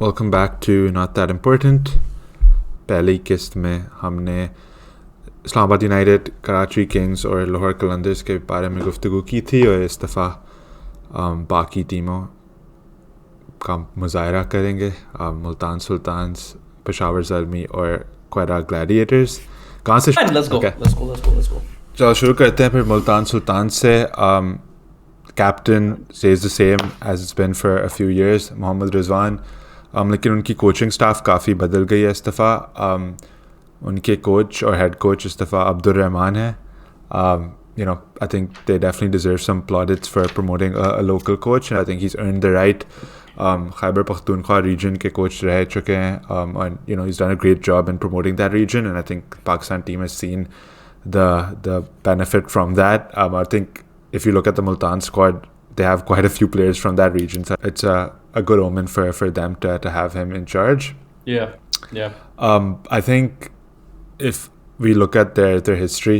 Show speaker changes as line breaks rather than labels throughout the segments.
Welcome back to not that important. पहली किस्त में हमने इस्लामाबाद यूनाइटेड, कराची किंग्स और लाहौर कलंदर्स के बारे में गुफ्तगू की थी, और इस दफ़ा बाकी टीमों का मुज़ाहरा करेंगे। मुल्तान सुल्तान्स, पेशावर ज़ल्मी और क्वेटा ग्लैडिएटर्स। कहाँ से
Fine, let's go.
Okay.
Let's go.
चलो शुरू करते हैं फिर मुल्तान सुल्तान से। Captain stays the same as it's been for a few years, Mohammad Rizwan. लेकिन उनकी कोचिंग स्टाफ काफ़ी बदल गई है इस दफ़ा। उनके कोच और हेड कोच इस दफ़ा अब्दुल-रहमान है। I think they definitely deserve some plaudits for promoting a local coach, and I think he's earned the right. Khyber Pakhtunkhwa region के coach रह चुके हैं, and he's done a great job in promoting that region, and I think Pakistan team has seen the benefit from that. I think if you look at the Multan squad, they have quite a few players from that region, so it's a good omen for them to have him in charge.
Yeah.
I think if we look at their history,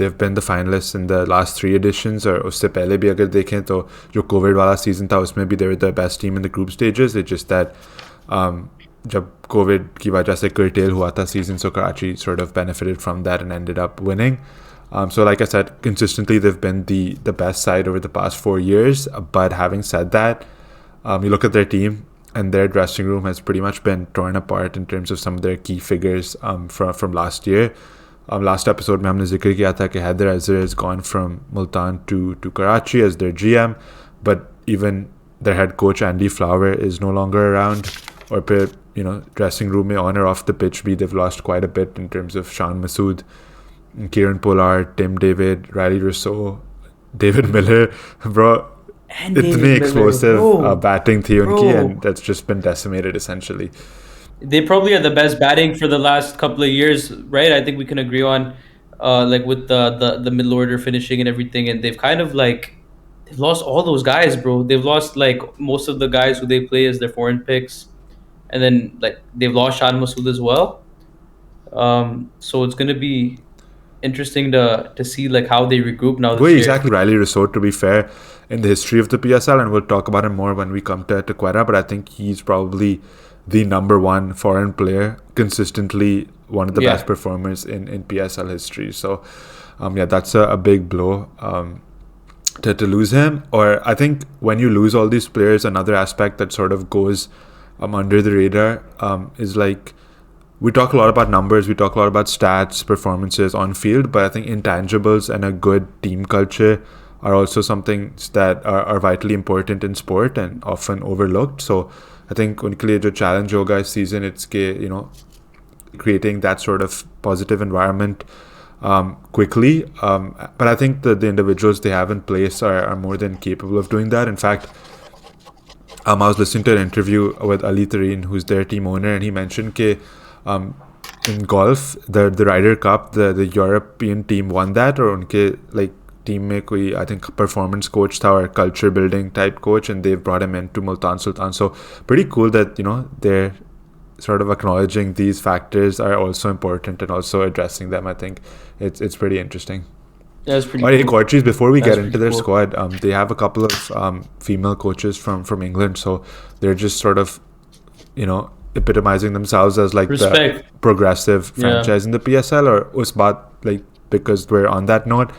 they've been the finalists in the last 3 editions, और उससे पहले भी अगर देखें तो जो Covid वाला season था उसमें भी they were the best team in the group stages. It's just that जब कोविड की वजह से curtail हुआ था season, so Karachi sort of benefited from that and ended up winning. So like I said, consistently they've been the best side over the past 4 years. But having said that, you look at their team, and their dressing room has pretty much been torn apart in terms of some of their key figures from last year. Last episode में हमने जिक्र किया था कि Haider Azhar has gone from Multan to Karachi as their GM, but even their head coach Andy Flower is no longer around. Or फिर dressing room में on or off the pitch भी they've lost quite a bit in terms of Shan Masood, Kieran Pollard, Tim David, Riley Rousseau, David Miller, bro.
And
इतनी explosive batting थी उनकी,
Bro.
and that's just been decimated essentially.
They probably are the best batting for the last couple of years, right? I think we can agree on, like with the middle order finishing and everything, and they've kind of they've lost all those guys, bro. They've lost like most of the guys who they play as their foreign picks, and then they've lost Shan Masood as well. So it's gonna be interesting to see how they regroup now this
Well,
year.
exactly. Riley Rousseau, to be fair, in the history of the PSL, and we'll talk about him more when we come to Quetta, but I think he's probably the number one foreign player, consistently one of the best performers in PSL history. So, that's a big blow to lose him. Or I think when you lose all these players, another aspect that sort of goes under the radar is we talk a lot about numbers, we talk a lot about stats, performances on field, but I think intangibles and a good team culture are also something that are vitally important in sport and often overlooked. So I think उनके लिए जो challenge होगा इस season, it's creating that sort of positive environment quickly. But I think the individuals they have in place are more than capable of doing that. In fact, I was listening to an interview with Ali Tareen, who's their team owner, and he mentioned that in golf, the Ryder Cup, the European team won that, और उनके team में कोई I think performance coach था or culture building type coach, and they've brought him into Multan Sultan. So pretty cool that they're sort of acknowledging these factors are also important and also addressing them. I think it's pretty interesting.
That's pretty
Or
cool.
coaches, before we
That's
get into
pretty
their
cool.
squad, they have a couple of female coaches from England, so they're just sort of epitomizing themselves as the
Respect.
progressive franchise in the PSL. Or us baat, because we're on that note,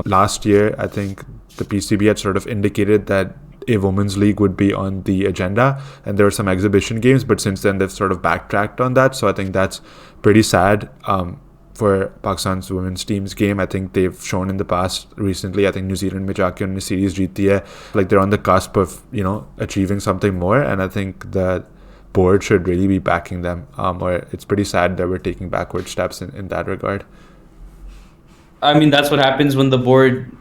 last year I think the PCB had sort of indicated that a women's league would be on the agenda, and there were some exhibition games, but since then they've sort of backtracked on that. So I think that's pretty sad for Pakistan's women's team's game. I think they've shown in the past recently, I think New Zealand में जाके उन्होंने series जीती है, they're on the cusp of achieving something more, and I think the board should really be backing them, or it's pretty sad that we're taking backward steps in that regard.
I mean, that's what happens when the board,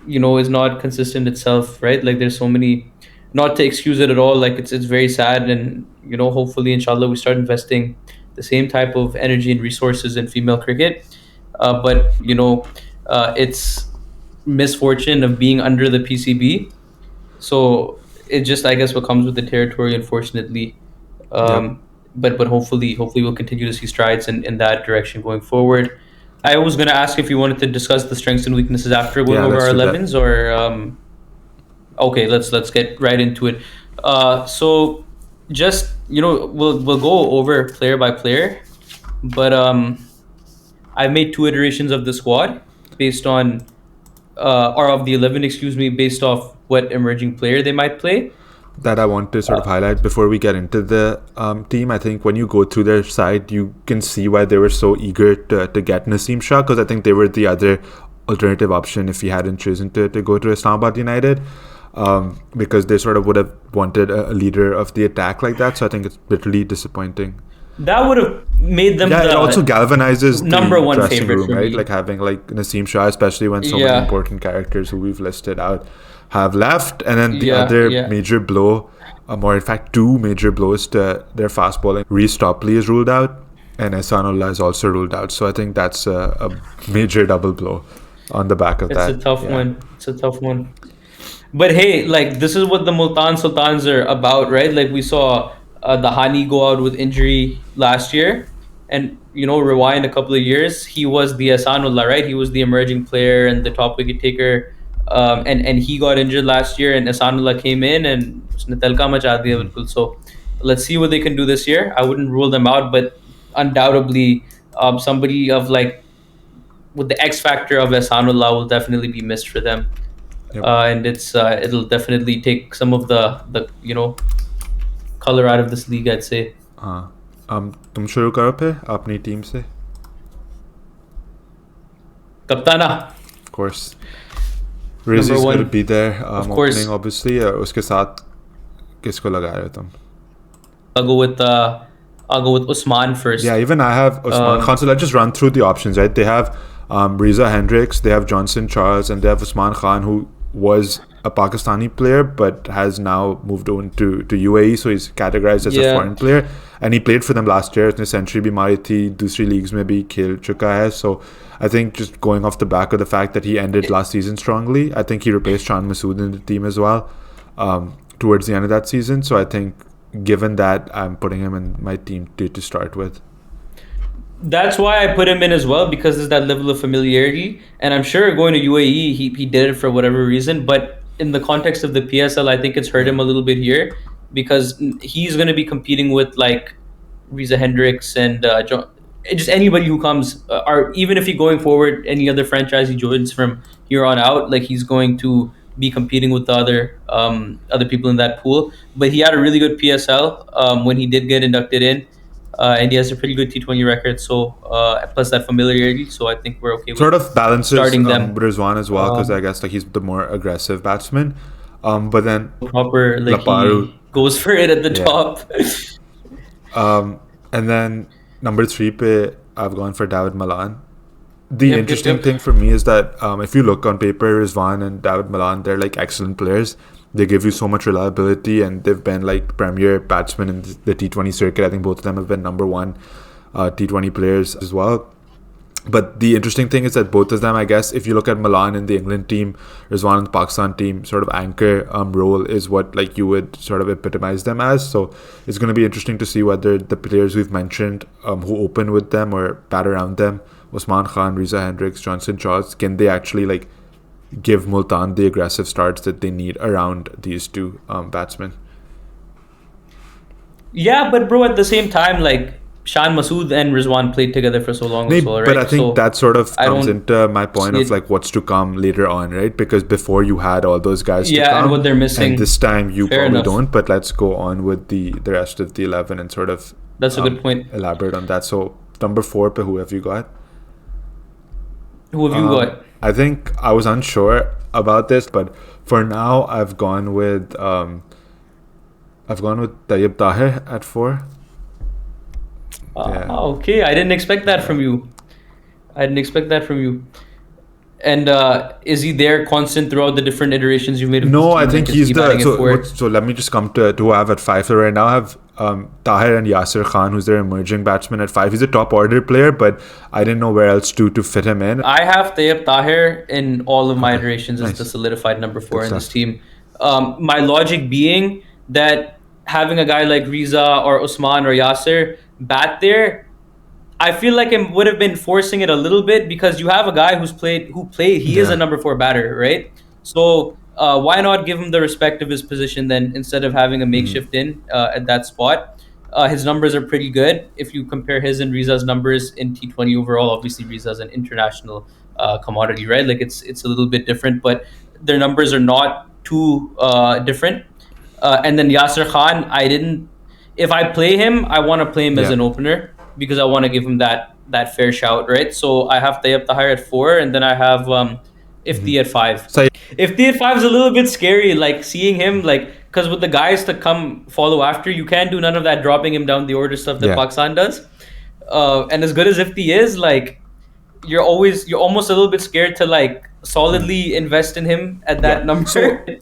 is not consistent itself, right? There's so many, not to excuse it at all. It's very sad, and hopefully, inshallah, we start investing the same type of energy and resources in female cricket. But it's misfortune of being under the PCB. So it's just, I guess, what comes with the territory, unfortunately. But hopefully we'll continue to see strides in that direction going forward. I was going to ask if you wanted to discuss the strengths and weaknesses after going over
let's
our
do that.
11s, or okay, let's get right into it. So just we'll go over player by player, but I've made two iterations of the squad based on or of the 11, excuse me, based off what emerging player they might play.
That I want to sort of highlight before we get into the team. I think when you go through their side, you can see why they were so eager to get Naseem Shah, because I think they were the other alternative option if he hadn't chosen to go to Islamabad United, because they sort of would have wanted a leader of the attack like that. So I think it's bitterly disappointing.
That would have made them
Yeah, it also galvanizes
number
the
one
dressing
favorite
room,
for
right?
me.
Like having like Naseem Shah, especially when so many
Yeah,
important characters who we've listed out have left. And then the
yeah,
other
yeah.
major blow, or in fact two major blows to their fast bowling. Reece Topley is ruled out, and Ehsanullah is also ruled out. So I think that's a major double blow on the back of
It's a
that.
tough
Yeah.
one. It's a tough one. But hey, like this is what the Multan Sultans are about, right? Like we saw the Hani go out with injury last year, and rewind a couple of years, he was the Asanullah, right? He was the emerging player and the top wicket taker, and he got injured last year, and Asanullah came in and उसने तलका मचा दिया बिल्कुल. So let's see what they can do this year. I wouldn't rule them out, but undoubtedly, somebody of like with the X factor of Asanullah will definitely be missed for them.
Yep.
And it'll definitely take some of the color out of this league, I'd say.
हाँ. तुम शुरू करो फिर अपनी team से.
Kaptana,
Of course. Rizzy's
Number
going to
one.
be there.
Of course.
Opening obviously. उसके साथ किसको लगा रहे हो तुम?
I'll go with Usman first.
Yeah, even I have Usman Khan. So let's just run through the options, right? They have Riza Hendricks, they have Johnson Charles, and they have Usman Khan, who was a Pakistani player but has now moved on to UAE, so he's categorized as a
Yeah.
foreign player. And he played for them last year. उसने century भी मारी थी, दूसरी leagues में भी खेल चुका है. So I think just going off the back of the fact that he ended last season strongly, I think he replaced Shan Masood in the team as well towards the end of that season. So I think given that, I'm putting him in my team to start with.
That's why I put him in as well, because there's that level of familiarity, and I'm sure going to UAE, he did it for whatever reason. But in the context of the PSL, I think it's hurt him a little bit here, because he's going to be competing with like Riza Hendricks and just anybody who comes, or even if he going forward, any other franchise he joins from here on out, like he's going to be competing with the other people in that pool. But he had a really good PSL when he did get inducted in. And he has a pretty good T20 record, so plus that familiarity, so I think we're okay
Sort
with
of balances
starting them.
Rizwan as well, because I guess like he's the more aggressive batsman. But then
Proper, like
Laparu.
he goes for it at the
Yeah.
top.
And then number 3 pe I've gone for David Malan. The
Yep,
interesting
yep.
thing for me is that if you look on paper, Rizwan and David Malan, they're like excellent players. They give you so much reliability, and they've been like premier batsmen in the T20 circuit. I think both of them have been number 1 T20 players as well. But the interesting thing is that both of them, I guess, if you look at Milan in the England team, Rizwan in the Pakistan team, sort of anchor role is what like you would sort of epitomize them as. So it's going to be interesting to see whether the players we've mentioned who open with them or bat around them, Usman Khan, Riza Hendricks, Johnson Charles, can they actually like give Multan the aggressive starts that they need around these two batsmen?
Yeah, but bro, at the same time, like Shan Masood and Rizwan played together for so long as well, right?
But I think
So
that sort of
I
comes
don't
into my point
see
of
it-
like what's to come later on, right? Because before you had all those guys to
Yeah,
come,
and what they're missing.
and this time you
Fair
probably
enough.
don't. But let's go on with the rest of the 11 and sort of
That's a good point.
elaborate on that. So number 4, pe who have you got?
Who have you got?
I think I was unsure about this, but for now I've gone with Tayyib Tahir at 4. Yeah.
Okay, I didn't expect that from you. And is he there constant throughout the different iterations you've made of
No,
this
I
team?
think
Like, is
he's
he
the
batting at four?
so let me just come to who I have at 5. So right now I have Tahir and Yasir Khan, who's their emerging batsman at 5. He's a top order player, but I didn't know where else to fit him in.
I have Tayyip Tahir in all of my iterations as
Nice.
the solidified number 4
Good
in this
stuff.
team. My logic being that having a guy like Riza or Usman or Yasir bat there, I feel like it would have been forcing it a little bit, because you have a guy who is a
Yeah.
number 4 batter, right? So Why not give him the respect of his position then, instead of having a makeshift in at that spot? His numbers are pretty good if you compare his and Riza's numbers in T20 overall. Obviously, Riza's an international commodity, right? Like it's a little bit different, but their numbers are not too different. And then Yasser Khan, I didn't. If I play him, I want to play him as an opener because I want to give him that fair shout, right? So I have Tayyip Tahir at 4, and then I have Ifti at 5.
So
Ifti at 5 is a little bit scary, like seeing him, like, because with the guys to come follow after, you can't do none of that dropping him down the order stuff that Pakistan does. And as good as Ifti is, like, you're almost a little bit scared to like solidly invest in him at that number.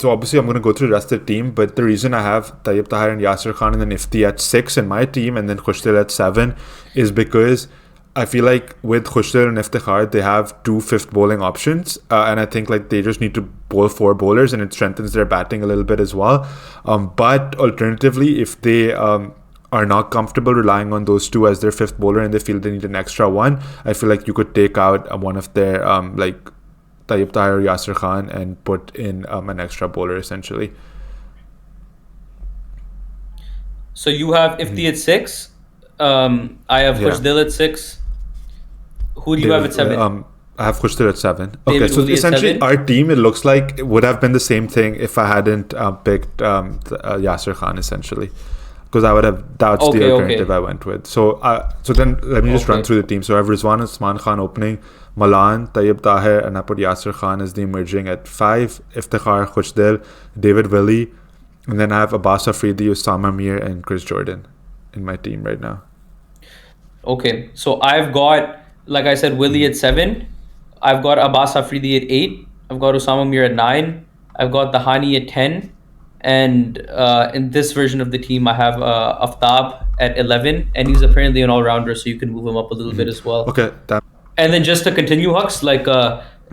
So obviously I'm going to go through the rest of the team, but the reason I have Tayyip Tahir and Yasser Khan and then Ifti at 6 in my team and then Khushdil at 7 is because I feel like with Khushdil and Iftikhar, they have 2 fifth bowling options, and I think like they just need to bowl 4 bowlers, and it strengthens their batting a little bit as well. But alternatively, if they are not comfortable relying on those 2 as their 5th bowler and they feel they need an extra one, I feel like you could take out one of their like Tayyip Tahir or Yasser Khan and put in an extra bowler essentially.
So you have Ifti at 6. I have Khushdil at 6. Who do you have at 7?
I have Khushdil at 7.
David
Okay, so
Woolley at
essentially
7?
our team, it looks like it would have been the same thing if I hadn't picked Yasser Khan essentially. Because that's the alternative I went with. So then let me just run through the team. So I have Rizwan Usman Khan opening, Malan, Tayyip Tahir, and I put Yasser Khan as the emerging at 5, Iftikhar, Khushdil, David Woolley, and then I have Abbas Afridi, Osama Mir, and Chris Jordan in my team right now.
Okay, so I've got, like I said, Willie at 7. I've got Abbas Afridi at 8. I've got Osama Mir at 9. I've got Dahani at 10. And in this version of the team, I have Aftab at 11. And he's apparently an all-rounder, so you can move him up a little bit as well.
Okay.
And then just to continue, Hux, like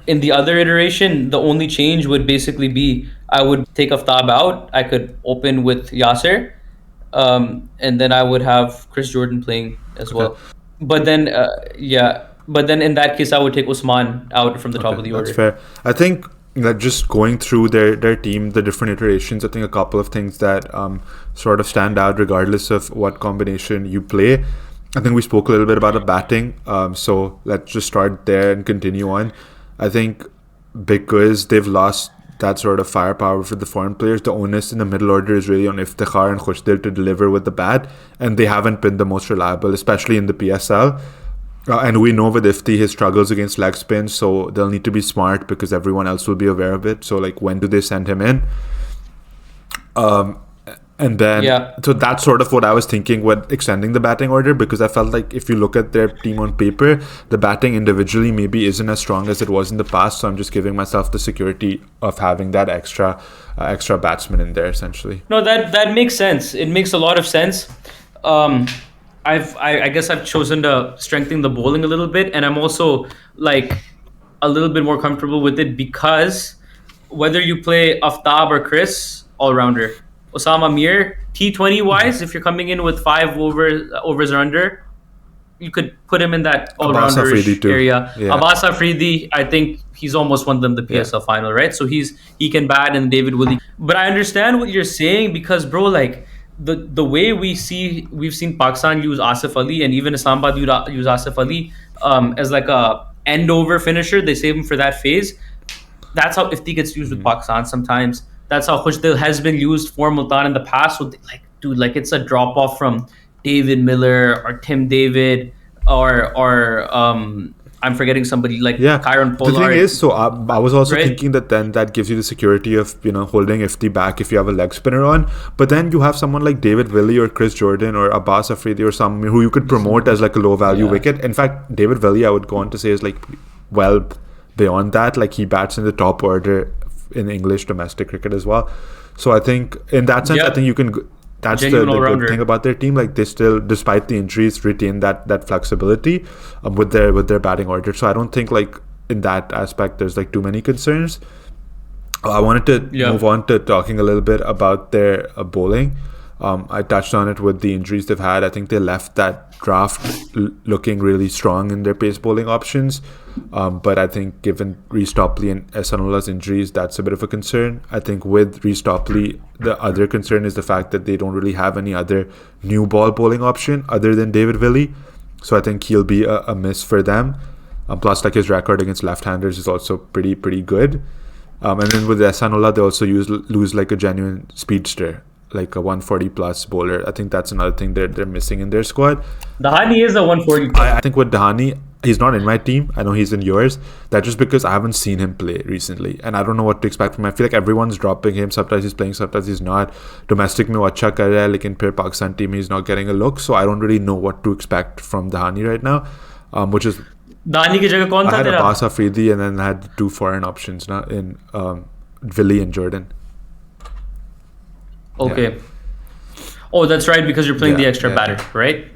in the other iteration, the only change would basically be I would take Aftab out. I could open with Yasser. And then I would have Chris Jordan playing as well. But then, But then in that case, I would take Usman out from the top of the order.
That's fair. I think that just going through their team, the different iterations, I think a couple of things that sort of stand out regardless of what combination you play. I think we spoke a little bit about the batting. So let's just start there and continue on. I think because they've lost that sort of firepower for the foreign players, the onus in the middle order is really on Iftikhar and Khushdil to deliver with the bat, and they haven't been the most reliable, especially in the PSL. And we know with Ifti his struggles against leg spin, so they'll need to be smart because everyone else will be aware of it. So like, when do they send him in? And then, so that's sort of what I was thinking with extending the batting order, because I felt like if you look at their team on paper, the batting individually maybe isn't as strong as it was in the past. So I'm just giving myself the security of having that extra batsman in there, essentially.
No, that makes sense. It makes a lot of sense. I guess I've chosen to strengthen the bowling a little bit, and I'm also like a little bit more comfortable with it because whether you play Aftab or Chris, all-rounder. Osama Mir, T20 wise, if you're coming in with 5 overs or under, you could put him in that all-rounder area. Abbas Afridi, I think he's almost won them the PSL final, right? So he can bat, and David Woolley. But I understand what you're saying because, bro, like the way we've seen Pakistan use Asif Ali and even Islamabad use Asif Ali as like a end over finisher. They save him for that phase. That's how Ifti gets used with Pakistan sometimes. That's how Khushdil has been used for Multan in the past. So, like, dude, like it's a drop off from David Miller or Tim David or I'm forgetting somebody like Kyron Pollard.
The thing is, so I was also thinking that then that gives you the security of holding Ifti back if you have a leg spinner on. But then you have someone like David Woolley or Chris Jordan or Abbas Afridi or someone who you could promote as like a low value wicket. In fact, David Woolley, I would go on to say, is like well beyond that. Like he bats in the top order in English domestic cricket as well. So I think in that sense, I think you can. That's the good thing about their team. Like they still, despite the injuries, retain that flexibility with their batting order. So I don't think like in that aspect there's like too many concerns. I wanted to move on to talking a little bit about their bowling. I touched on it with the injuries they've had. I think they left that draft looking really strong in their pace bowling options. But I think given Reece Topley and Ehsanullah's injuries, that's a bit of a concern. I think with Reece Topley, the other concern is the fact that they don't really have any other new ball bowling option other than David Willey. So I think he'll be a miss for them. Plus, like, his record against left-handers is also pretty good. And then with Ehsanullah, they also lose like a genuine speedster, like a 140 plus bowler. I think that's another thing they're missing in their squad.
Dahani is a 140 plus.
I think with Dahani, he's not in my team. I know he's in yours. That's just because I haven't seen him play recently, and I don't know what to expect from him. I feel like everyone's dropping him. Sometimes he's playing, sometimes he's not. Domestic mein wo acha kar raha hai, lekin phir Pakistan team he's not getting a look. So I don't really know what to expect from Dahani right now, which is.
Dahani ki jagah kaun tha
I had
tera?
Abbas Afridi and then I had two foreign options now in Willie and Jordan.
Okay.
Yeah.
Oh, that's right, because you're playing the extra batter, right?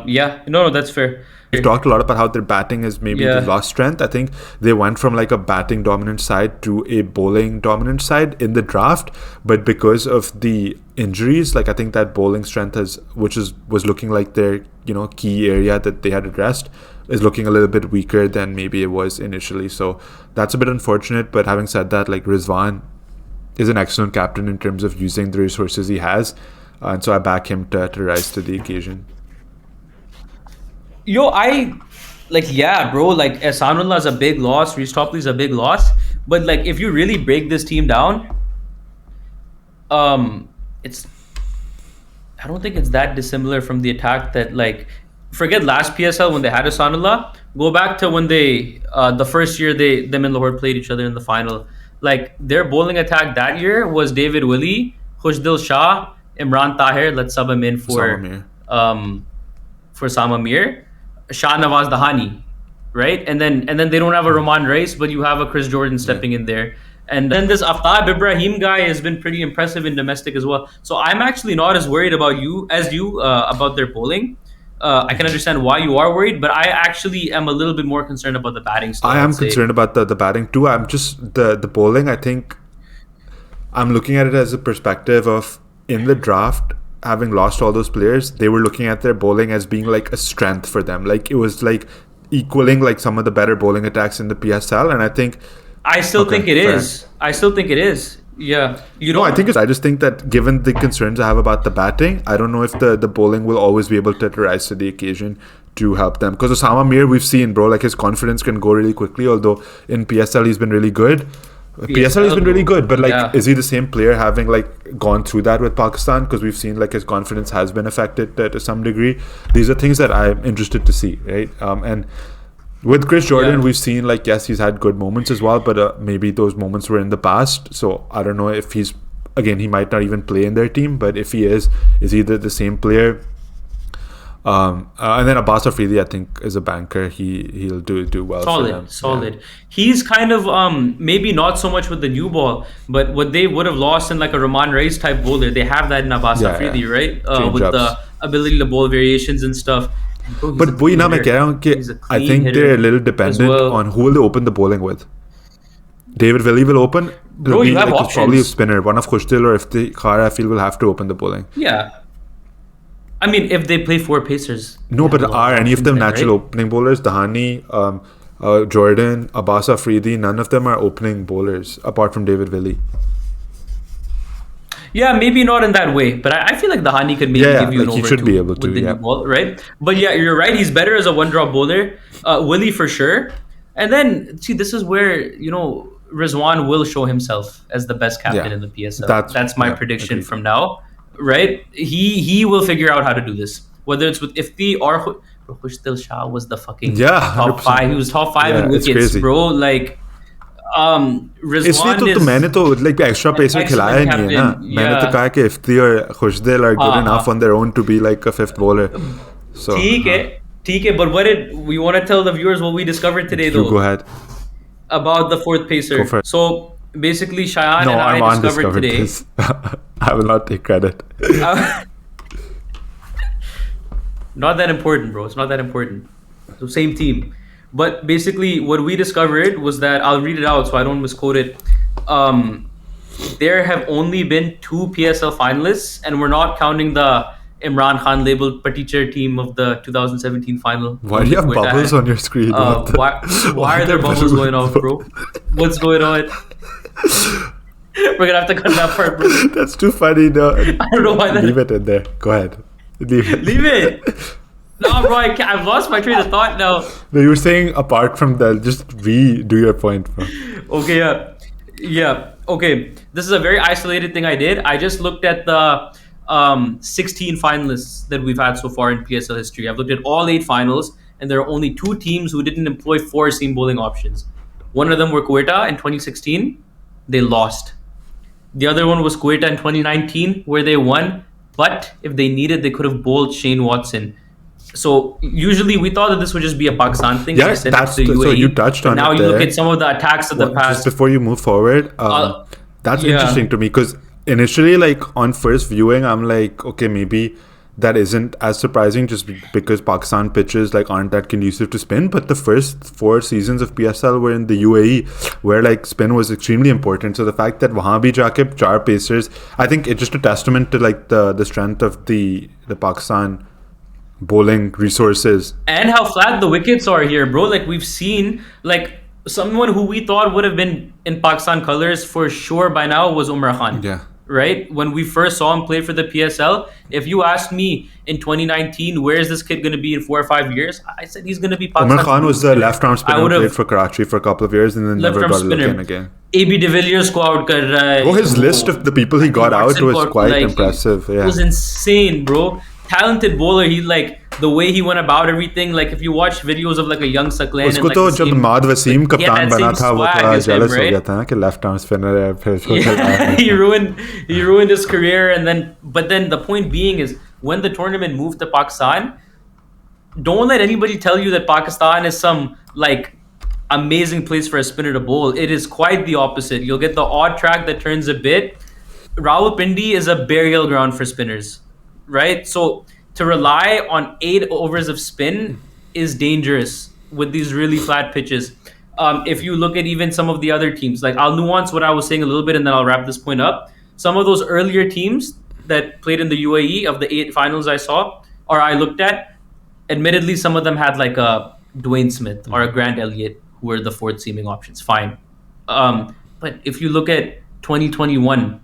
Yeah. No, that's fair.
We've talked a lot about how their batting is maybe the lost strength. I think they went from like a batting dominant side to a bowling dominant side in the draft, but because of the injuries, like I think that bowling strength was looking like their key area that they had addressed is looking a little bit weaker than maybe it was initially. So that's a bit unfortunate. But having said that, like Rizwan is an excellent captain in terms of using the resources he has, and so I back him to rise to the occasion.
Yo, bro, like Ehsanullah is a big loss, Reece Topley is a big loss, but like if you really break this team down, I don't think it's that dissimilar from the attack that, like, forget last PSL when they had Ehsanullah, go back to when they the first year them and Lahore played each other in the final. Like, their bowling attack that year was David Willey, Khushdil Shah, Imran Tahir, let's sub him in for Sam Amir, Shah Nawaz Dahani, right? And then they don't have a Rahman Reis, but you have a Chris Jordan stepping in there. And then this Aftab Ibrahim guy has been pretty impressive in domestic as well. So I'm actually not as worried about about their bowling. I can understand why you are worried, but I actually am a little bit more concerned about the batting style.
I am concerned about the batting too. I'm just the bowling. I think I'm looking at it as a perspective of, in the draft, having lost all those players, they were looking at their bowling as being like a strength for them. Like, it was like equaling like some of the better bowling attacks in the PSL, and I think
I still think it is. I still think it is. Yeah,
I just think that given the concerns I have about the batting, I don't know if the bowling will always be able to rise to the occasion to help them. Because Osama Mir, we've seen, bro, like his confidence can go really quickly. Although in PSL he's been really good. PSL has been really good, but like, is he the same player having like gone through that with Pakistan? Because we've seen like his confidence has been affected to some degree. These are things that I'm interested to see, right? And with Chris Jordan, we've seen like, yes, he's had good moments as well, but maybe those moments were in the past. So I don't know if he might not even play in their team, but if he is he the same player? And then Abbas Afridi, I think, is a banker. He'll do well.
Solid. Yeah. He's kind of maybe not so much with the new ball, but what they would have lost in like a Rahman Reis type bowler, they have that in Abbas Afridi, right? With the ability to bowl variations and stuff.
But वही ना मैं कह रहा हूँ कि I think they're a little dependent on who will they open the bowling with. David Willey will open.
Bro, you have options.
Probably a spinner. One of Khushdil or Iftikhar, I feel, will have to open the bowling.
Yeah. I mean, if they play four pacers.
No, but are any of them natural opening bowlers? Dahani, Jordan, Abbas Afridi, none of them are opening bowlers apart from David Willey.
Yeah, maybe not in that way, but I feel like Dahani could maybe give you an over
he should be able to,
with the new ball, right? But yeah, you're right. He's better as a one-drop bowler. Willey for sure. And then, see, this is where, Rizwan will show himself as the best captain in the PSL. That's my prediction from now, right? He will figure out how to do this. Whether it's with Ifti or Khushdil Shah was the fucking top 5. He was top 5 in wickets, bro. Like,
इसलिए तो मैंने तो like extra pacer खिलाया नहीं है ना. मैंने तो कहा कि Ifti और Khushdil are good enough on their own to be like a fifth bowler. So
ठीक है. But what did we want to tell the viewers what we discovered today though?
Go ahead.
About the fourth pacer. So basically, Shayan and I discovered today.
This. I will not take credit.
Not that important, bro. It's not that important. So same team. But basically, what we discovered was that, I'll read it out so I don't misquote it. there have only been 2 PSL finalists, and we're not counting the Imran Khan labeled Paticher team of the 2017 final.
Why do you have bubbles on your screen?
Why are there bubbles going off, bro? What's going on? We're gonna have to cut that part, bro.
That's too funny. No,
I don't know why.
Leave it in there. Go ahead. Leave
it. No, bro, I've lost my train of thought now.
No, you were saying apart from that, just redo your point, bro.
Okay, yeah. Okay, this is a very isolated thing I did. I just looked at the 16 finalists that we've had so far in PSL history. I've looked at all 8 finals, and there are only 2 teams who didn't employ 4 seam bowling options. One of them were Quetta in 2016. They lost. The other one was Quetta in 2019, where they won. But if they needed, they could have bowled Shane Watson. So usually we thought that this would just be a Pakistan thing.
Yeah, that's so you touched on it.
Now you look at some of the attacks of the past.
Just before you move forward, that's interesting to me because initially, like on first viewing, I'm like, okay, maybe that isn't as surprising just because Pakistan pitches like aren't that conducive to spin. But the first 4 seasons of PSL were in the UAE, where like spin was extremely important. So the fact that wahan bhi jaake 4 pacers, I think it's just a testament to like the strength of the Pakistan bowling resources
and how flat the wickets are here, bro. Like we've seen, like someone who we thought would have been in Pakistan colors for sure by now was Umar Khan.
Yeah.
Right? When we first saw him play for the PSL, if you asked me in 2019, where is this kid going to be in 4 or 5 years? I said he's going to be Pakistan.
Umar Khan was the left-arm spinner who played for Karachi for a couple of years and then never got a look in again.
AB de Villiers ko out kar raha hai.
Oh, his list of the people he got out was quite impressive. Yeah.
It was insane, bro. Talented bowler. He like the way he went about everything. Like if you watch videos of like a young Saklan,
उसको तो जब माद वसीम कप्तान बना था वो थोड़ा jealous हो गया था ना कि left arm spinner है फिर
he ruined his career. And then but then the point being is when the tournament moved to Pakistan, don't let anybody tell you that Pakistan is some like amazing place for a spinner to bowl. It is quite the opposite. You'll get the odd track that turns a bit. Rawalpindi is a burial ground for spinners. Right? So to rely on 8 overs of spin is dangerous with these really flat pitches. If you look at even some of the other teams, like I'll nuance what I was saying a little bit and then I'll wrap this point up. Some of those earlier teams that played in the UAE of the 8 finals I saw or I looked at, admittedly, some of them had like a Dwayne Smith or a Grant Elliott who were the 4th seaming options. Fine. But if you look at 2021,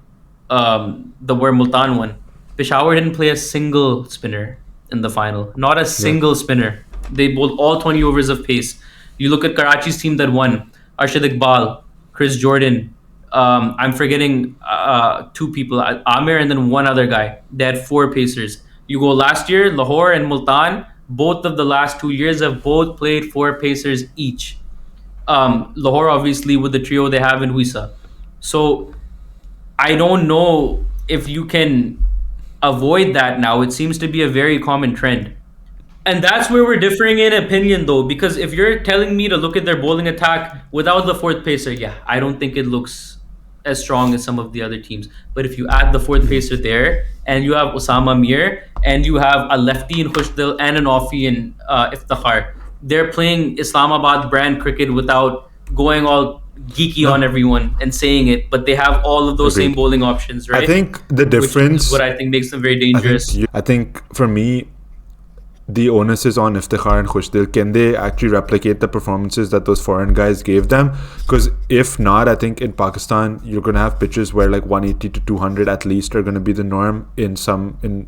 the where Multan won, Peshawar didn't play a single spinner in the final. Not a single spinner. They bowled all 20 overs of pace. You look at Karachi's team that won. Arshad Iqbal, Chris Jordan. I'm forgetting 2 people. Amir and then one other guy. They had 4 pacers. You go last year, Lahore and Multan, both of the last 2 years have both played 4 pacers each. Lahore obviously with the trio they have in Huisa. So I don't know if you can avoid that now. It seems to be a very common trend. And that's where we're differing in opinion though, because if you're telling me to look at their bowling attack without the 4th pacer, yeah, I don't think it looks as strong as some of the other teams. But if you add the 4th pacer there, and you have Osama Mir, and you have a lefty in Khushdil and an offie in Iftikhar, they're playing Islamabad brand cricket without going all geeky on everyone and saying it, but they have all of those same bowling options, right?
I think the difference,
which is what I think makes them very dangerous.
I think for me, the onus is on Iftikhar and Khushdil. Can they actually replicate the performances that those foreign guys gave them? Because if not, I think in Pakistan you're going to have pitches where like 180 to 200 at least are going to be the norm in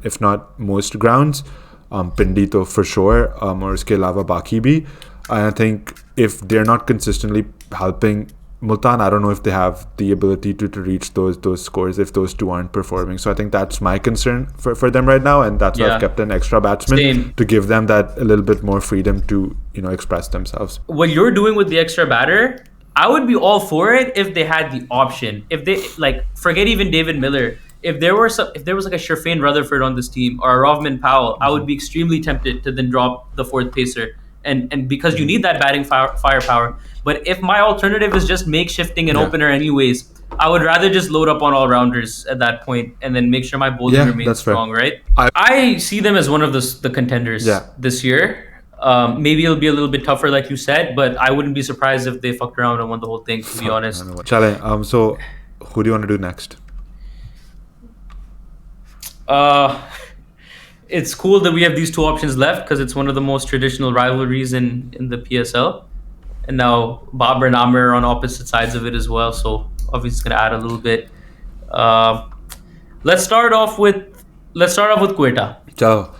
if not most grounds. Pindi to for sure, or uske alawa baki bhi. And I think if they're not consistently helping Multan, I don't know if they have the ability to reach those scores if those 2 aren't performing. So I think that's my concern for them right now, and that's why I've kept an extra batsman to give them that a little bit more freedom to express themselves.
What you're doing with the extra batter, I would be all for it if they had the option. If they like, forget even David Miller. If there was like a Sherfain Rutherford on this team or a Rovman Powell, I would be extremely tempted to then drop the 4th pacer. And because you need that batting firepower. But if my alternative is just makeshifting an opener anyways, I would rather just load up on all-rounders at that point and then make sure my bowling remains strong, right? I see them as one of the contenders this year. Maybe it'll be a little bit tougher, like you said, but I wouldn't be surprised if they fucked around and won the whole thing, to be honest.
Chale, so who do you want to do next?
It's cool that we have these two options left because it's one of the most traditional rivalries in the PSL. And now Babur and Amir are on opposite sides of it as well. So obviously it's going to add a little bit. Let's start off with Quetta.
So,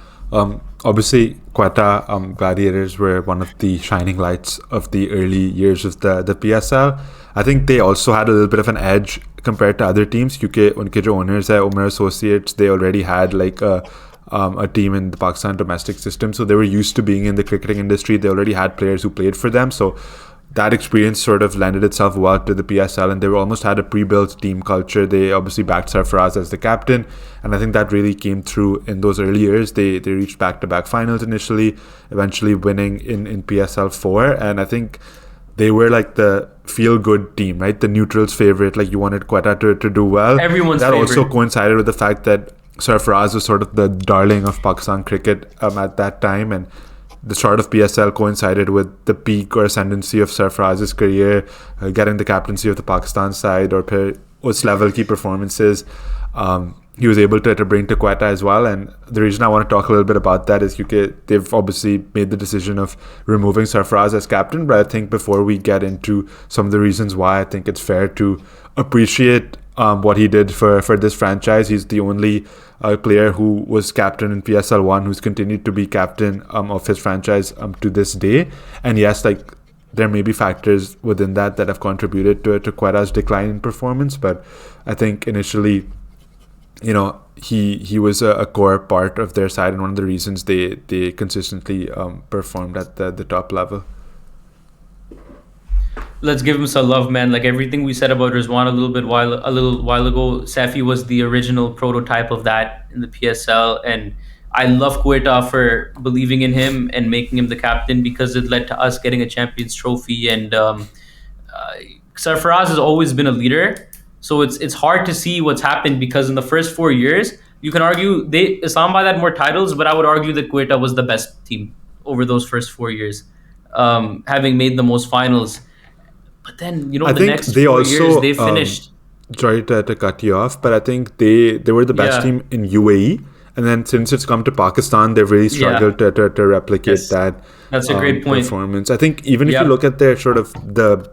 obviously, Quetta Gladiators were one of the shining lights of the early years of the PSL. I think they also had a little bit of an edge compared to other teams because उनके जो owners है Umar Associates, they already had like a team in the Pakistan domestic system, so they were used to being in the cricketing industry. They already had players who played for them, so that experience sort of lended itself well to the PSL, and they almost had a pre-built team culture. They obviously backed Sarfaraz as the captain, and I think that really came through in those early years. They reached back-to-back finals initially, eventually winning in PSL 4, and I think they were like the feel-good team, right? The neutrals' favorite. Like, you wanted Quetta to do well.
Everyone's
that
favorite.
Also coincided with the fact that Sarfaraz was sort of the darling of Pakistan cricket at that time, and the start of PSL coincided with the peak or ascendancy of Sarfaraz's career, getting the captaincy of the Pakistan side, or us level key performances. He was able to bring to Quetta as well, and the reason I want to talk a little bit about that is because they've obviously made the decision of removing Sarfaraz as captain, but I think before we get into some of the reasons why, I think it's fair to appreciate what he did for this franchise. He's the only player who was captain in PSL 1 who's continued to be captain of his franchise to this day. And yes, like, there may be factors within that have contributed to Quetta's decline in performance, but I think initially, you know, he was a core part of their side and one of the reasons they consistently performed at the top level.
Let's give him some love, man. Like everything we said about Rizwan a little while ago, Safi was the original prototype of that in the PSL, and I love Quetta for believing in him and making him the captain because it led to us getting a Champions Trophy. And Sarfaraz has always been a leader, so it's hard to see what's happened because in the first 4 years, you can argue Islamabad had more titles, but I would argue that Quetta was the best team over those first 4 years, having made the most finals. But then, you know, the next 4 years, they finished.
Sorry to cut you off, but I think they were the best team in UAE. And then since it's come to Pakistan, they've really struggled to replicate that.
That's a great point.
Performance. I think even if you look at their sort of the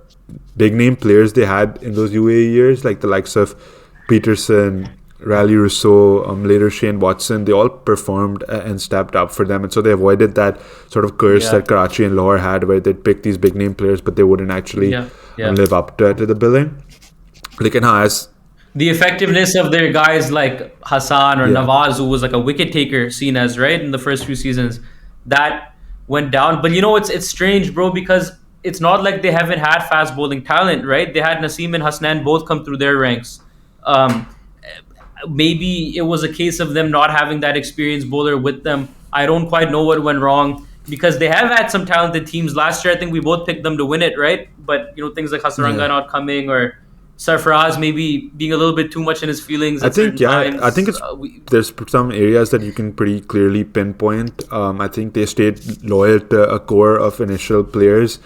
big name players they had in those UAE years, like the likes of Peterson, Raleigh Rousseau, later Shane Watson, they all performed and stepped up for them, and so they avoided that sort of curse that Karachi and Lahore had, where they'd pick these big name players, but they wouldn't actually live up to the billing. Like, as
the effectiveness of their guys like Hassan or Nawaz, who was like a wicket taker, seen as right in the first few seasons, that went down. But you know, it's strange, bro, because it's not like they haven't had fast bowling talent, right? They had Naseem and Hasnan both come through their ranks. Maybe it was a case of them not having that experienced bowler with them. I don't quite know what went wrong because they have had some talented teams. Last year, I think we both picked them to win it, right? But, you know, things like Hasaranga not coming or Sarfaraz maybe being a little bit too much in his feelings. I think
it's there's some areas that you can pretty clearly pinpoint. I think they stayed loyal to a core of initial players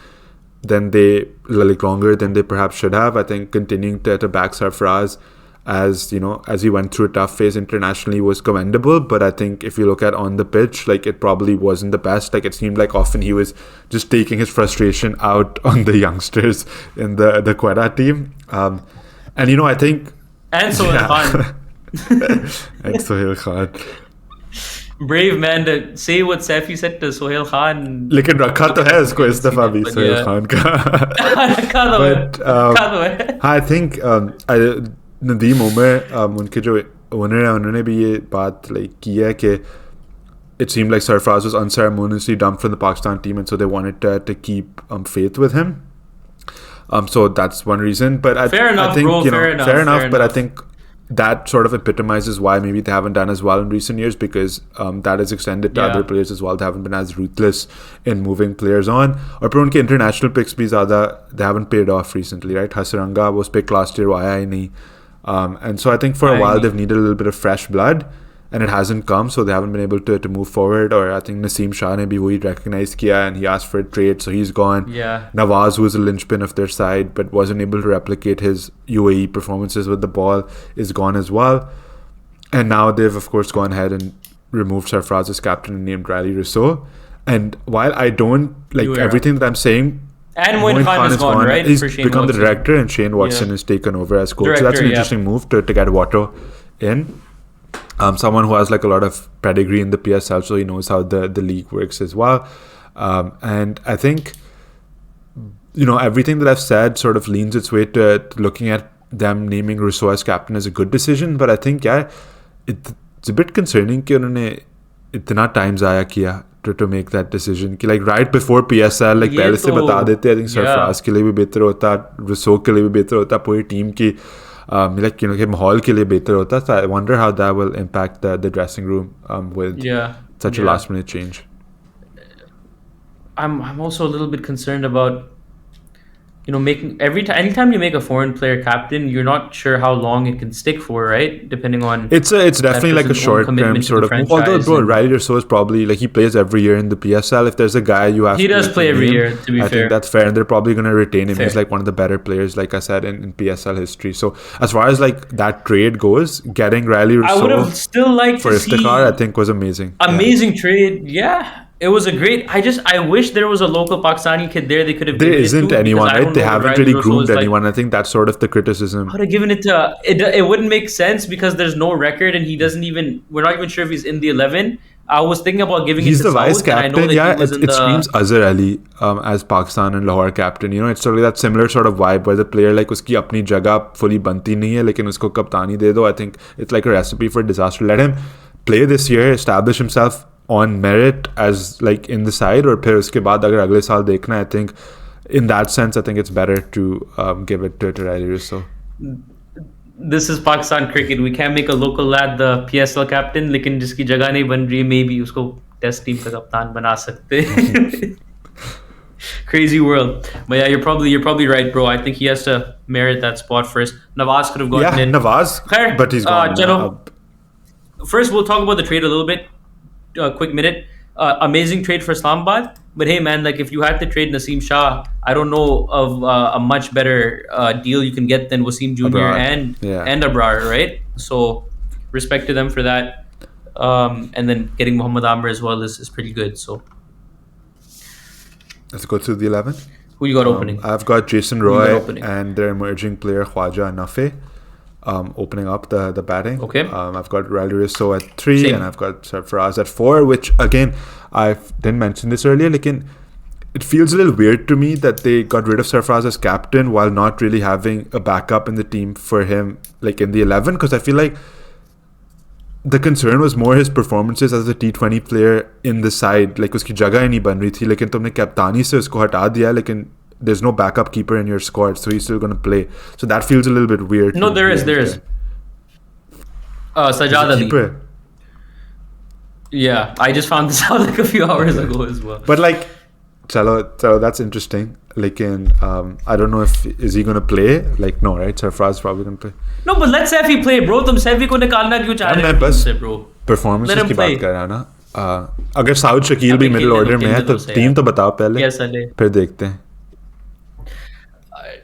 longer than they perhaps should have. I think continuing to back Sarfaraz as he went through a tough phase internationally was commendable, but I think if you look at on the pitch, like, it probably wasn't the best. Like, it seemed like often he was just taking his frustration out on the youngsters in the Quetta team, and I think
Sohail Khan
and Sohail Khan,
brave man to say what Safi said to Sohail Khan.
लेकिन रखा तो है उसको इस दफा भी Sohail Khan का I think Nadeem Umar उनके जो ओनर है उन्होंने भी ये बात की है कि it seemed like Sarfaraz was unceremoniously dumped from the Pakistan team, and so they wanted to keep faith with him. So that's one reason. But I think fair enough. But I think that sort of epitomizes why maybe they haven't done as well in recent years, because that is extended to other players as well. They haven't been as ruthless in moving players on. Or पर उनके international picks भी ज़्यादा they haven't paid off recently, right? Hasaranga was picked last year, वो आया ही नहीं. And so I think for a while they've needed a little bit of fresh blood. and it hasn't come, so they haven't been able to move forward. Or I think Naseem Shah ne bhi wohi recognized kiya and he asked for a trade, so he's gone.
Yeah.
Nawaz, who was a linchpin of their side but wasn't able to replicate his UAE performances with the ball, is gone as well. And now they've of course gone ahead and removed Sarfraz as captain and named Riley Rousseau. And while I don't like everything that I'm saying,
and Moin Khan is gone, right?
He's become the director, and Shane Watson has taken over as coach. So that's an interesting move to get Watto in. Someone who has like a lot of pedigree in the PSL, so he knows how the league works as well. And I think, you know, everything that I've said sort of leans its way to looking at them naming Rousseau as captain as a good decision. But I think, it's a bit concerning कि उन्होंने इतना time ज़ाया किया to make that decision. कि like right before PSL, like पहले से बता देते, I think सरफराज के लिए भी बेहतर होता, Rousseau के लिए भी बेहतर होता, पूरी टीम की like, you know, के माहौल के लिए बेहतर होता. So I wonder how that will impact the dressing room with such a last minute change.
I'm also a little bit concerned about, you know, anytime you make a foreign player captain, you're not sure how long it can stick for, right? Depending on
it's definitely like a short term sort of move. Although bro, Riley Rousseau is probably like, he plays every year in the PSL. If there's a guy you have,
he does play every year. To be fair, I think
that's fair, and they're probably gonna retain him. He's like one of the better players, like I said, in PSL history. So as far as like that trade goes, getting Riley Rousseau,
I would have still liked
for
to see
Iftikhar, I think was amazing.
Amazing trade, yeah. It was a great. I wish there was a local Pakistani kid there. They could have.
There isn't anyone, right? They haven't really groomed anyone. I think that's sort of the criticism.
Would have given it to it wouldn't make sense because there's no record and he doesn't even. We're not even sure if he's in the 11. I was thinking about giving
he's
it to
the vice
South,
captain. Yeah, it screams Azhar Ali as Pakistan and Lahore captain. You know, it's sort of that similar sort of vibe where the player like uski apni jagah fully banti nahi hai, lekin usko kaptani de do. I think it's like a recipe for disaster. Let him play this year, establish himself on merit as like in the side, or फिर उसके बाद अगर अगले साल देखना, I think in that sense I think it's better to give it to Riley Rousseau.
This is Pakistan cricket. We can't make a local lad the PSL captain, लेकिन जिसकी जगह नहीं बन रही, maybe उसको test team का कप्तान बना सकते. Crazy world. But yeah, you're probably right, bro. I think he has to merit that spot first. Nawaz could have gotten in.
Nawaz, but he's gone.
First we'll talk about the trade a little bit. Quick minute. Amazing trade for Islamabad, but hey man, like if you had to trade Naseem Shah, I don't know of a much better deal you can get than Wasim Jr. and Abrar, right? So respect to them for that, and then getting Muhammad Amr as well is pretty good. So
let's go to the 11.
Who you got opening?
I've got Jason Roy and their emerging player Khwaja Nafe opening up the batting.
Okay.
I've got Riley Rousseau at 3 and I've got Sarfaraz at 4, which again, I didn't mention this earlier, like it feels a little weird to me that they got rid of Sarfaraz as captain while not really having a backup in the team for him, like in the 11, because I feel like the concern was more his performances as a T20 player in the side. Like uski jagah hi nahi ban rahi thi, lekin tumne captani se usko hata diya, lekin there's no backup keeper in your squad, so he's still going to play. So that feels a little bit weird.
No, there is. Sajjad Ali. Keeper. Yeah, I just found this out like a few hours ago as well.
But like, chalo, that's interesting. Like I don't know is he going to play? Like no, right? Sarfraz is probably going to play.
No, but let's Saifi play, bro. Tum Saifi ko nikalna kyun cha rahe ho, bro?
Performances की बात कर रहा है ना. अगर south Shakeel भी middle order में है तो टीम तो बताओ पहले, फिर देखते हैं.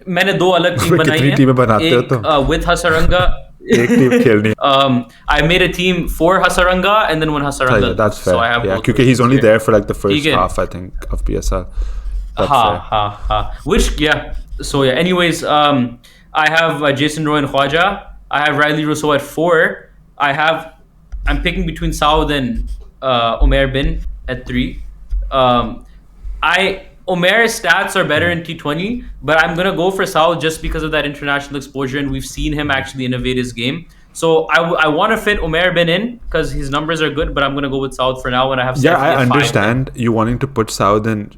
मैंने 2 अलग टीम बनाई हैं.
टीमें बनाते हो तो
with Hasaranga.
एक टीम खेलनी.
I made a team for Hasaranga and then one Hasaranga.
Yeah, that's fair.
So I have
because he's only there for like the first half, I think, of PSL.
Which So anyways, I have Jason Roy and Khwaja. I have Riley Rousseau at 4. I'm picking between Saud and Umair Bin at 3. Umair's stats are better in T20, but I'm going to go for Saud just because of that international exposure, and we've seen him actually innovate his game. So I want to fit Umair Bin in because his numbers are good, but I'm going to go with Saud for now when I have Saifi
I understand you wanting to put Saud and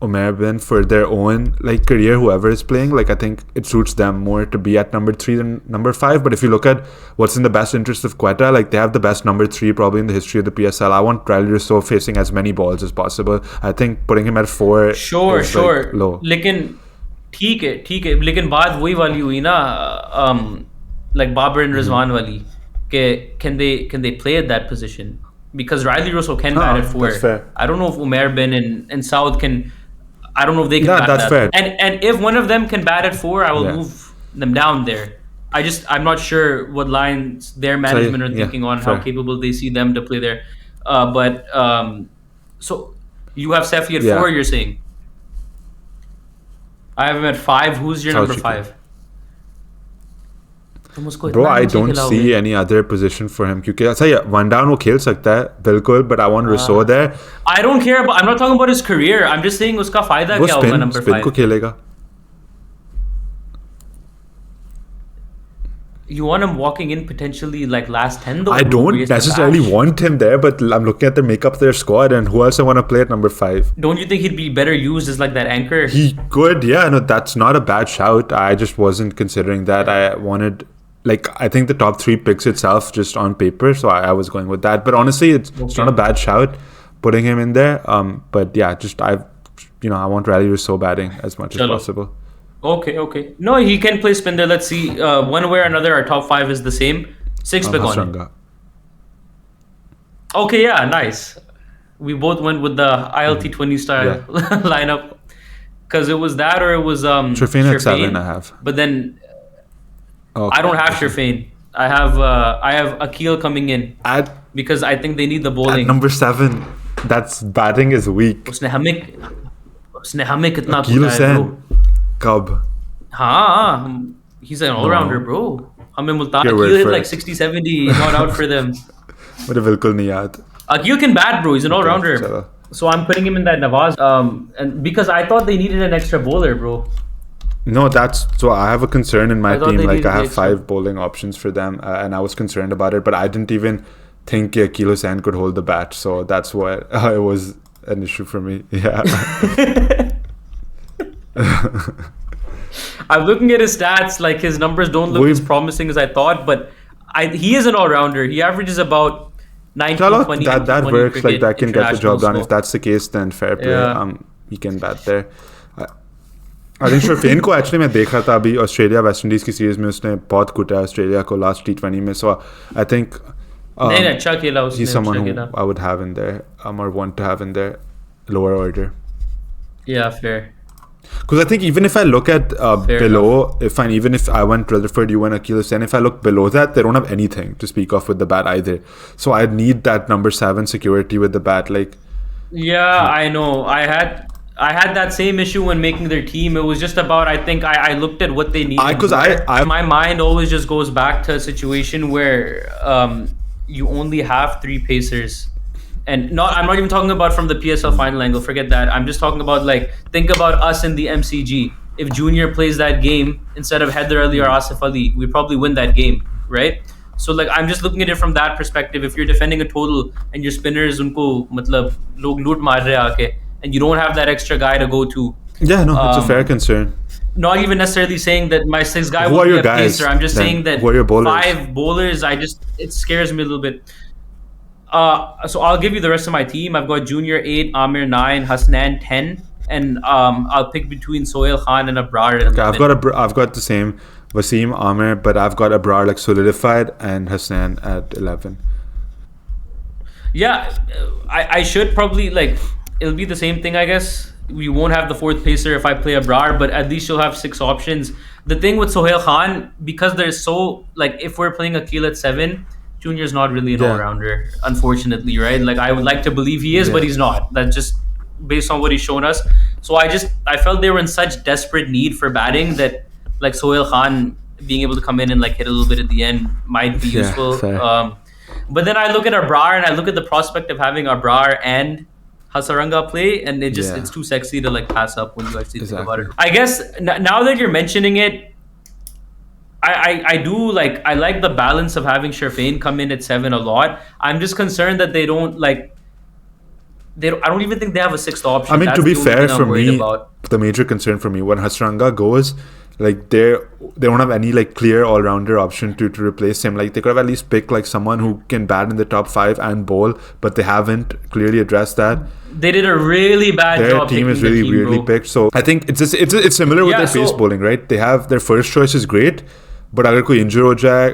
Umair Bin for their own like career, whoever is playing. Like I think it suits them more to be at number 3 than number 5. But if you look at what's in the best interest of Quetta, like they have the best number 3 probably in the history of the PSL. I want Riley Rousseau facing as many balls as possible. I think putting him at 4
sure
like low.
लेकिन ठीक है लेकिन बात वही वाली हुई ना like Babar and Rizwan wali. Can they play at that position? Because Riley Russell can bat at 4.
That's fair.
I don't know if Umair Bin and Saud can. I don't know if they can
Yeah,
bat
that's
that.
fair.
And if one of them can bat at 4, I will move them down there. I'm not sure what lines their management are thinking on,
fair.
how capable they see them to play there. So you have Sefi at 4, you're saying? I have him at 5. Who's your number 5?
Bro, I don't see any other position for him. क्योंकि अच्छा ये one down वो खेल सकता है बिल्कुल, but I want Rousseau there.
I don't care about. I'm not talking about his career. I'm just saying उसका फायदा क्या होगा number 5?
स्पिन को खेलेगा.
You want him walking in potentially like last 10 though?
I don't necessarily want him there, but I'm looking at the makeup of their squad and who else I want to play at number 5.
Don't you think he'd be better used as like that anchor?
He could, yeah. No, that's not a bad shout. I just wasn't considering that. I wanted, like, I think the top 3 picks itself just on paper, so I was going with that. But honestly, it's not a bad shout putting him in there. But yeah, just I want Riley Rousseau batting as much as possible.
Okay. No, he can play spin there. Let's see. One way or another, our top 5 is the same. 6 pick on him. Okay, yeah, nice. We both went with the ILT 20 style lineup. Because it was that or it was
Sherfain at 7 I have.
But then I don't have Sherfain. I have Akil coming in. Because I think they need the bowling.
At number 7, that's batting is weak.
उसने हमें कितना
Akil Hussain. Cub.
He's an all-rounder, bro. Akil hit like 60-70, not out for them.
मुझे बिल्कुल नहीं याद.
Akil can bat, bro. He's an all-rounder. So I'm putting him in that Nawaz. And because I thought they needed an extra bowler, bro.
No, so I have a concern in my team. Like I have 5 bowling options for them, and I was concerned about it, but I didn't even think Akil Hussain could hold the bat. So that's why it was an issue for me. Yeah.
I'm looking at his stats. Like his numbers don't look as promising as I thought, but he is an all-rounder. He averages about 19, 20.
That works. Like that can get the job done. If that's the case, then fair play. He can bat there. I think Sherfain को actually मैं देख रहा था अभी Australia West Indies की series में उसने बहुत कुटा ऑस्ट्रेलिया को लास्ट T20 में. So I think he's someone who I would have in there or want to have in there lower order.
Yeah, fair.
Because I think even if I look at below, even if I went Rutherford, you went Akil Hussain, if I look below that, they don't have anything to speak of with the bat either. So I'd need that number 7 security with the bat. Like,
yeah, I know. I had that same issue when making their team. It was just about, I think I looked at what they needed. My mind always just goes back to a situation where you only have 3 pacers. And I'm not even talking about from the PSL final angle. Forget that. I'm just talking about think about us in the MCG. If Junior plays that game instead of Haider Ali or Asif Ali, we probably win that game, right? So I'm just looking at it from that perspective. If you're defending a total and your spinners unko log loot maar rahe aake, and you don't have that extra guy to go to.
Yeah, no, it's a fair concern.
Not even necessarily saying that my 6th guy
will be a
pacer. I'm just saying that
who are your bowlers?
5 bowlers, it scares me a little bit. So I'll give you the rest of my team. I've got Junior 8, Amir 9, Hasnan 10, and I'll pick between Sohail Khan and Abrar.
Okay, I've got the same Wasim, Amir, but I've got Abrar solidified and Hasnan at 11.
Yeah, I should probably it'll be the same thing, I guess. We won't have the 4th pacer if I play Abrar, but at least you'll have 6 options. The thing with Sohail Khan, because there's if we're playing Akil at 7, Junior's not really an all-rounder, unfortunately, right? I would like to believe he is, but he's not. That's just based on what he's shown us. So I felt they were in such desperate need for batting that Sohail Khan being able to come in and hit a little bit at the end might be useful. But then I look at Abrar and I look at the prospect of having Abrar and Hasaranga play, and it's too sexy to pass up when you actually think about it. I guess now that you're mentioning it, I do I like the balance of having Sherfain come in at 7 a lot. I'm just concerned that they don't I don't even think they have a 6th option.
I mean, to be fair, for me, the major concern for me when Hasranga goes, they don't have any clear all-rounder option to replace him. They could have at least picked someone who can bat in the top 5 and bowl, but they haven't clearly addressed that.
They did a really bad job.
Their team is really weirdly picked. So I think it's similar with their pace bowling, right? They have their first choice is great, but अगर कोई injure हो जाए,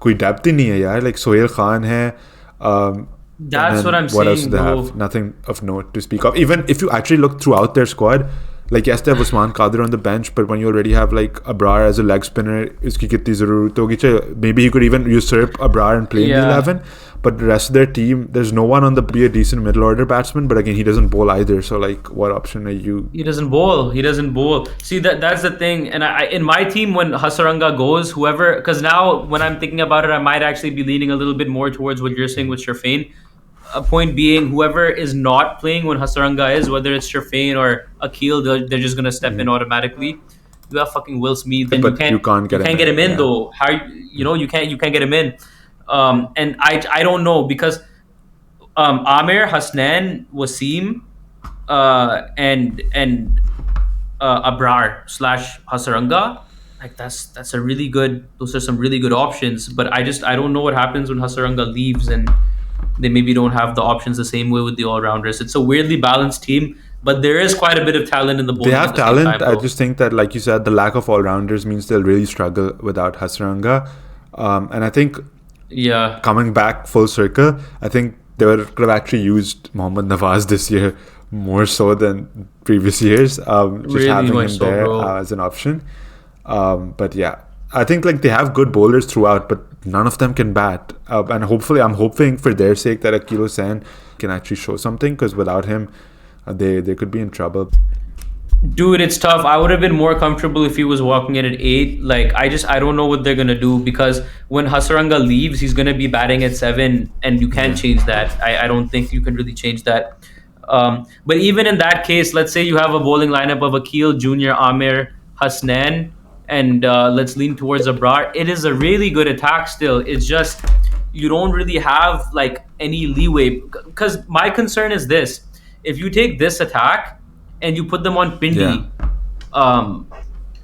कोई depth ही नहीं है यार. Like Sohail Khan है. And
That's
then
what I'm
what else
saying,
do they
bro.
have? Nothing of note to speak of. Even if you actually look throughout their squad, like yes, they have Usman Qadir on the bench, but when you already have like Abrar as a leg spinner, iski kitni zarorat hogi? Maybe he could even usurp Abrar and play in the 11. But the rest of their team, there's no one on the be a decent middle order batsman. But again, he doesn't bowl either. So like, what option are you?
He doesn't bowl. He doesn't bowl. See, that's the thing. And I in my team, when Hasaranga goes, whoever, because now when I'm thinking about it, I might actually be leaning a little bit more towards what you're saying with Sherfain. A point being, whoever is not playing when Hasaranga is, whether it's Sherfain or Akil, they're just gonna step in automatically. You have fucking Will Smith, and
But you can't get
him in
yeah.
though. How you can't get him in. And I don't know because Amir, Hasnan, Wasim, and Abrar / Hasaranga. Like that's a really good. Those are some really good options. But I don't know what happens when Hasaranga leaves and they maybe don't have the options the same way with the all rounders. It's a weirdly balanced team, but there is quite a bit of talent in the bowling.
They have
at the same
talent.
time,
I
though.
just think that, like you said, the lack of all rounders means they'll really struggle without Hasranga. And I think
Yeah,
coming back full circle, I think they could have actually used Mohammad Nawaz this year more so than previous years. Just
really
having
much
him
so,
there
bro.
as an option. But yeah, I think like they have good bowlers throughout, but none of them can bat. And hopefully, I'm hoping for their sake that Akil Hussain can actually show something, because without him, they could be in trouble.
Dude, it's tough. I would have been more comfortable if he was walking in at 8. Like I don't know what they're gonna do because when Hasaranga leaves, he's gonna be batting at 7, and you can't change that. I don't think you can really change that. But even in that case, let's say you have a bowling lineup of Akil, Junior, Amir, Hasnan, and let's lean towards Abrar. It is a really good attack still. It's just you don't really have like any leeway. Because my concern is this: if you take this attack and you put them on Pindi,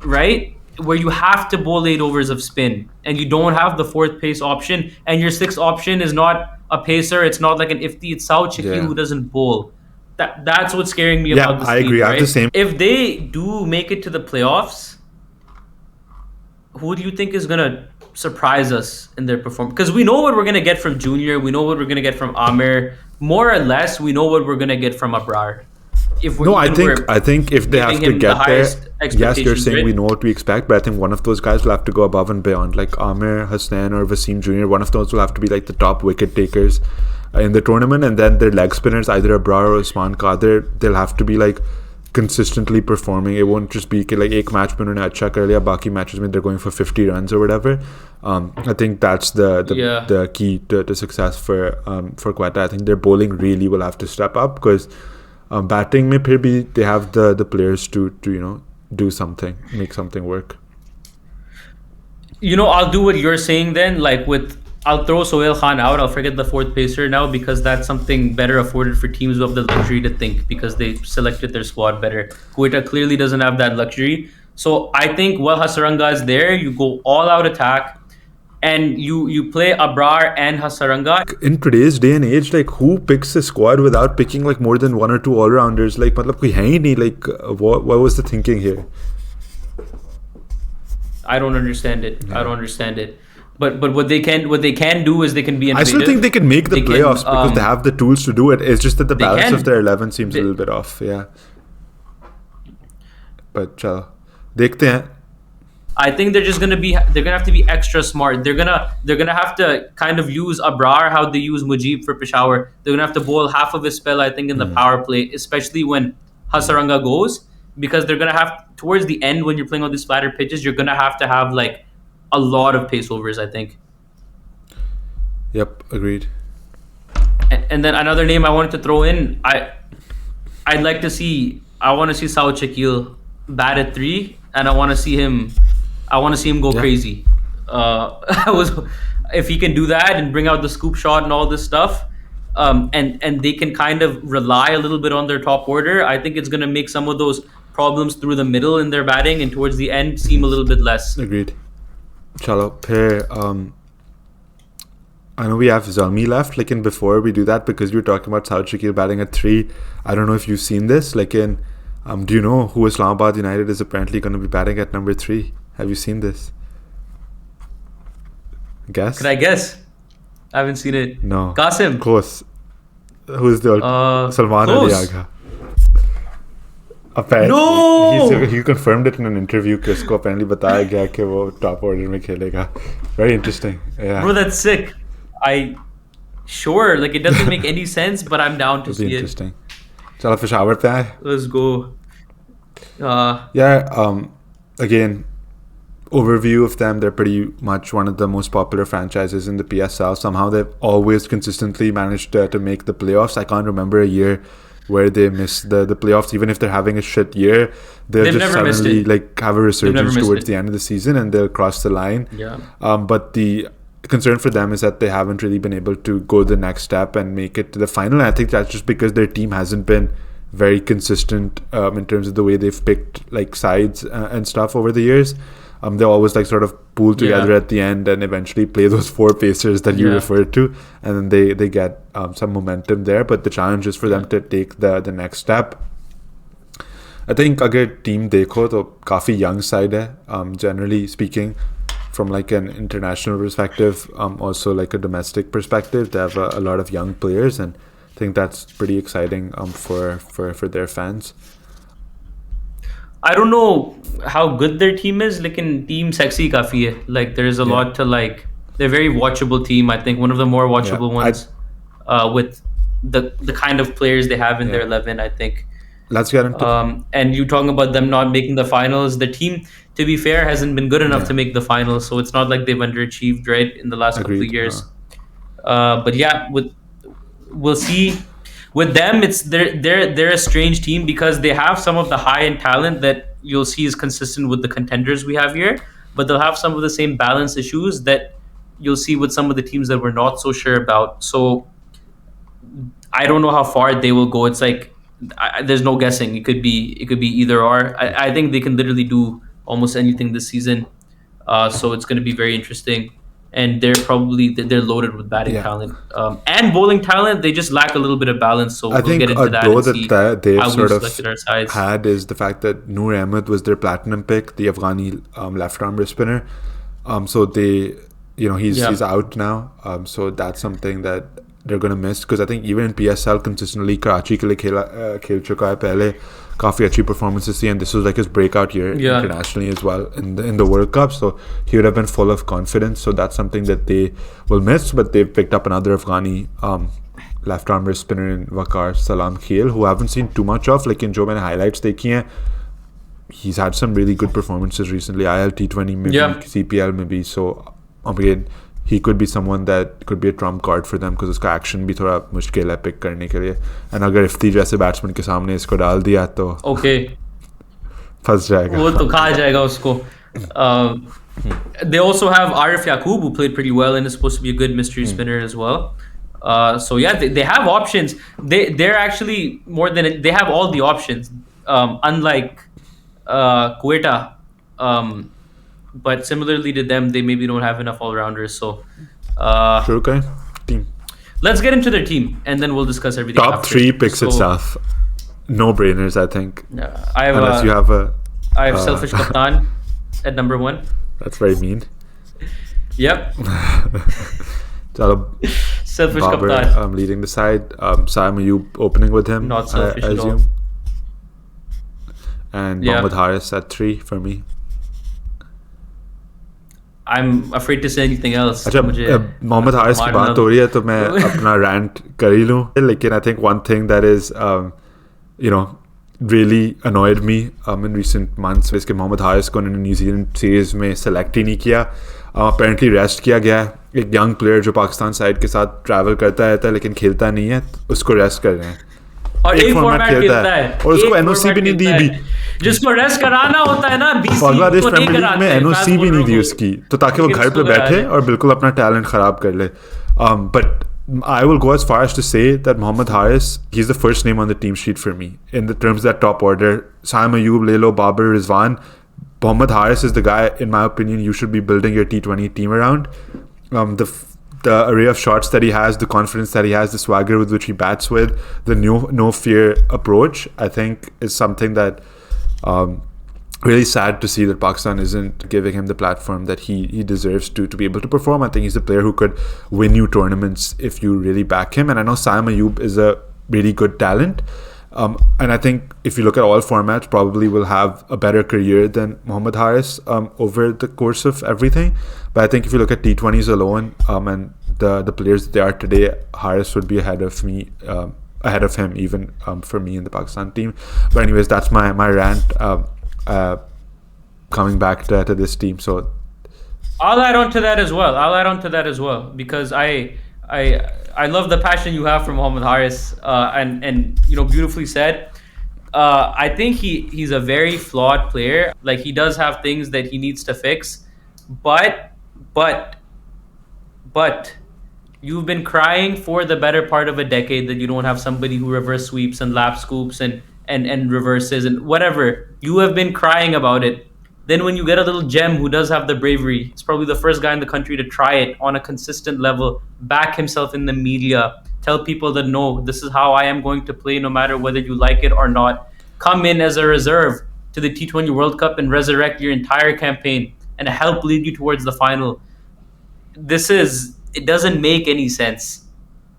right, where you have to bowl 8 overs of spin, and you don't have the fourth pace option, and your sixth option is not a pacer. It's not like an Ifti. It's Sao Chiki who doesn't bowl. That's what's scaring me about this
I agree.
team,
I have the
right?
same.
If they do make it to the playoffs, who do you think is gonna surprise us in their performance? Because we know what we're gonna get from Junior, we know what we're gonna get from Amir. More or less, we know what we're gonna get from Abrar. If we're,
No, I think if they have to
giving him
get
the
there,
highest
yes, you're
expectations,
saying
right?
we know what we expect, but I think one of those guys will have to go above and beyond. Like Amir, Hasnan, or Wasim Jr., one of those will have to be like the top wicket takers in the tournament, and then their leg spinners, either Abrar or Usman Qadir, they'll have to be like consistently performing. It won't just be like ek match mein unhone acha kar liya, baki matches mein they're going for 50 runs or whatever. I think that's the key to success for Quetta. I think their bowling really will have to step up, because batting mein phir bhi they have the players to do something, make something work.
I'll do what you're saying then. I'll throw Sohail Khan out. I'll forget the fourth pacer now because that's something better afforded for teams who have the luxury to think because they selected their squad better. Quetta clearly doesn't have that luxury. So I think while Hasaranga is there, you go all out attack and you play Abrar and Hasaranga.
In today's day and age, like who picks a squad without picking like more than one or two all-rounders? Like matlab koi hai hi nahi. Like what was the thinking here?
I don't understand it. I don't understand it. But what they can do is they can be innovative.
I still think they can make the playoffs because they have the tools to do it. It's just that the balance of their 11 seems a little bit off. Yeah. But chalo, dekhte hain.
I think they're gonna have to be extra smart. They're gonna have to kind of use Abrar how they use Mujib for Peshawar. They're gonna have to bowl half of his spell, I think, in the power play, especially when Hasaranga goes, because they're gonna have towards the end when you're playing on these flatter pitches, you're gonna have to have like a lot of pace overs, I think.
Yep, agreed.
And then another name I wanted to throw in, I want to see Sao Shakil bat at 3, and I want to see him go crazy. If he can do that and bring out the scoop shot and all this stuff, and they can kind of rely a little bit on their top order, I think it's gonna make some of those problems through the middle in their batting and towards the end seem a little bit less.
Agreed. Chalo, I know we have Zalmi left. Like, before we do that, because you were talking about Saud Shakil batting at 3, I don't know if you've seen this. Like, do you know who Islamabad United is apparently going to be batting at number 3? Have you seen this? Guess?
Can I guess? I haven't seen it.
No.
Qasim.
Close. Who's the Salman Ali
Close.
Agha? Apparently,
No!
he confirmed it in an interview कि उसको apparently बताया गया कि वो top order में खेलेगा. Very interesting. Yeah.
Bro, that's sick. Sure, like it doesn't make any sense, but I'm down to
It'll be
see
interesting. चलो Peshawar पे आए.
Let's go.
Again, overview of them, they're pretty much one of the most popular franchises in the PSL. Somehow they've always consistently managed to make the playoffs. I can't remember a year where they miss the playoffs. Even if they're having a shit year, they'll just suddenly like have a resurgence towards the end of the season and they'll cross the line.
Yeah.
But the concern for them is that they haven't really been able to go the next step and make it to the final. And I think that's just because their team hasn't been very consistent in terms of the way they've picked like sides and stuff over the years. They always like sort of pool together at the end and eventually play those four pacers that you referred to, and then they get some momentum there. But the challenge is for them to take the next step. I think अगर team देखो तो काफी young side है, generally speaking, from like an international perspective, also like a domestic perspective. They have a lot of young players, and I think that's pretty exciting for their fans.
I don't know how good their team is. Like in team sexy kafi hai. Like there's a lot to like. They're a very watchable team. I think one of the more watchable ones with the kind of players they have in their 11. I think.
Let's get into.
And you talking about them not making the finals. The team, to be fair, hasn't been good enough to make the finals. So it's not like they've underachieved right in the last couple of years. But yeah, we'll see. With them, it's they're a strange team because they have some of the high-end talent that you'll see is consistent with the contenders we have here, but they'll have some of the same balance issues that you'll see with some of the teams that we're not so sure about. So I don't know how far they will go. It's like there's no guessing. It could be either or. I think they can literally do almost anything this season. So it's going to be very interesting. And they're loaded with batting talent and bowling talent. They just lack a little bit of balance. So
I think
get into
that and they've sort
of
had is the fact that Noor Ahmed was their platinum pick, the Afghani left-arm wrist spinner. So they, he's out now. So that's something that they're going to miss, because I think even in PSL consistently Karachi ke liye khel chuka hai pehle, काफी अच्छी performances थी, and this was like his breakout year internationally as well in the World Cup. So he would have been full of confidence. So that's something that they will miss. But they've picked up another Afghani left arm wrist spinner in Waqar Salam Khel, who I haven't seen too much of. Like in jo maine highlights dekhi hain, he's had some really good performances recently. IL T20 maybe, CPL maybe. So again, he could be someone that could be a trump card for them, because उसका action भी थोड़ा मुश्किल है pick करने के लिए. And अगर इफ्ती जैसे batsman के सामने इसको डाल दिया तो फंस जाएगा.
वो तो खा जाएगा उसको. They also have Arif Yaqub, who played pretty well and is supposed to be a good mystery spinner as well. So yeah, they have options. They're actually they have all the options. Unlike Quetta. But similarly to them, they maybe don't have enough all-rounders. So,
okay. Team.
Let's get into their team, and then we'll discuss everything.
Top after. 3 picks itself, no-brainers, I think.
I have
unless you have
I have Selfish Kaptan at number 1.
That's very mean.
Yep. Selfish
Babar,
Kaptan.
Leading the side. Sam, are you opening with him?
Not selfish
I
at all.
And Mohammad Haris at 3 for me.
I'm afraid to say anything else.
अच्छा, मोहम्मद हारिस की बात हो रही है तो मैं अपना rant कर ही लूँ. लेकिन I think one thing that is really annoyed me in recent months is कि मोहम्मद हारिस को उन्होंने न्यूजीलैंड सीरीज में सेलेक्ट ही नहीं किया. apparently रेस्ट किया गया है. एक यंग प्लेयर जो पाकिस्तान साइड के साथ ट्रैवल करता रहता है लेकिन खेलता नहीं है, उसको रेस्ट कर रहे हैं.
और एक फॉर्मेट खेलता है
और उसको एनओसी भी नहीं दी भी,
जिसको रेस्ट कराना होता है ना.
बांग्लादेश प्रीमियर लीग में एनओसी भी नहीं दी उसकी, तो ताकि वो घर पे बैठे और बिल्कुल अपना टैलेंट खराब कर ले. But I will go as far as to say that Mohammad Haris, he's the first name on the team sheet for me in the terms of that top order. Saim Ayub, Lelo, Babar, Rizwan. Mohammad Haris is the guy, in my opinion, you should be building your T20 team around. The array of shots that he has, the confidence that he has, the swagger with which he bats with, the no fear approach, I think is something that really sad to see that Pakistan isn't giving him the platform that he deserves to be able to perform. I think he's a player who could win you tournaments if you really back him. And I know Sam Ayub is a really good talent. And I think if you look at all formats, probably will have a better career than Mohammad Haris over the course of everything. But I think if you look at T20s alone and the players that they are today, Haris would be ahead of him even for me in the Pakistan team. But anyways, that's my rant. Coming back to this team, so
I'll add on to that as well because I love the passion you have for Mohammad Haris, and beautifully said. I think he's a very flawed player. Like, he does have things that he needs to fix, but you've been crying for the better part of a decade that you don't have somebody who reverse sweeps and lap scoops and reverses and whatever. You have been crying about it. Then when you get a little gem who does have the bravery, it's probably the first guy in the country to try it on a consistent level, back himself in the media, tell people that no, this is how I am going to play no matter whether you like it or not. Come in as a reserve to the T20 World Cup and resurrect your entire campaign and help lead you towards the final. It doesn't make any sense.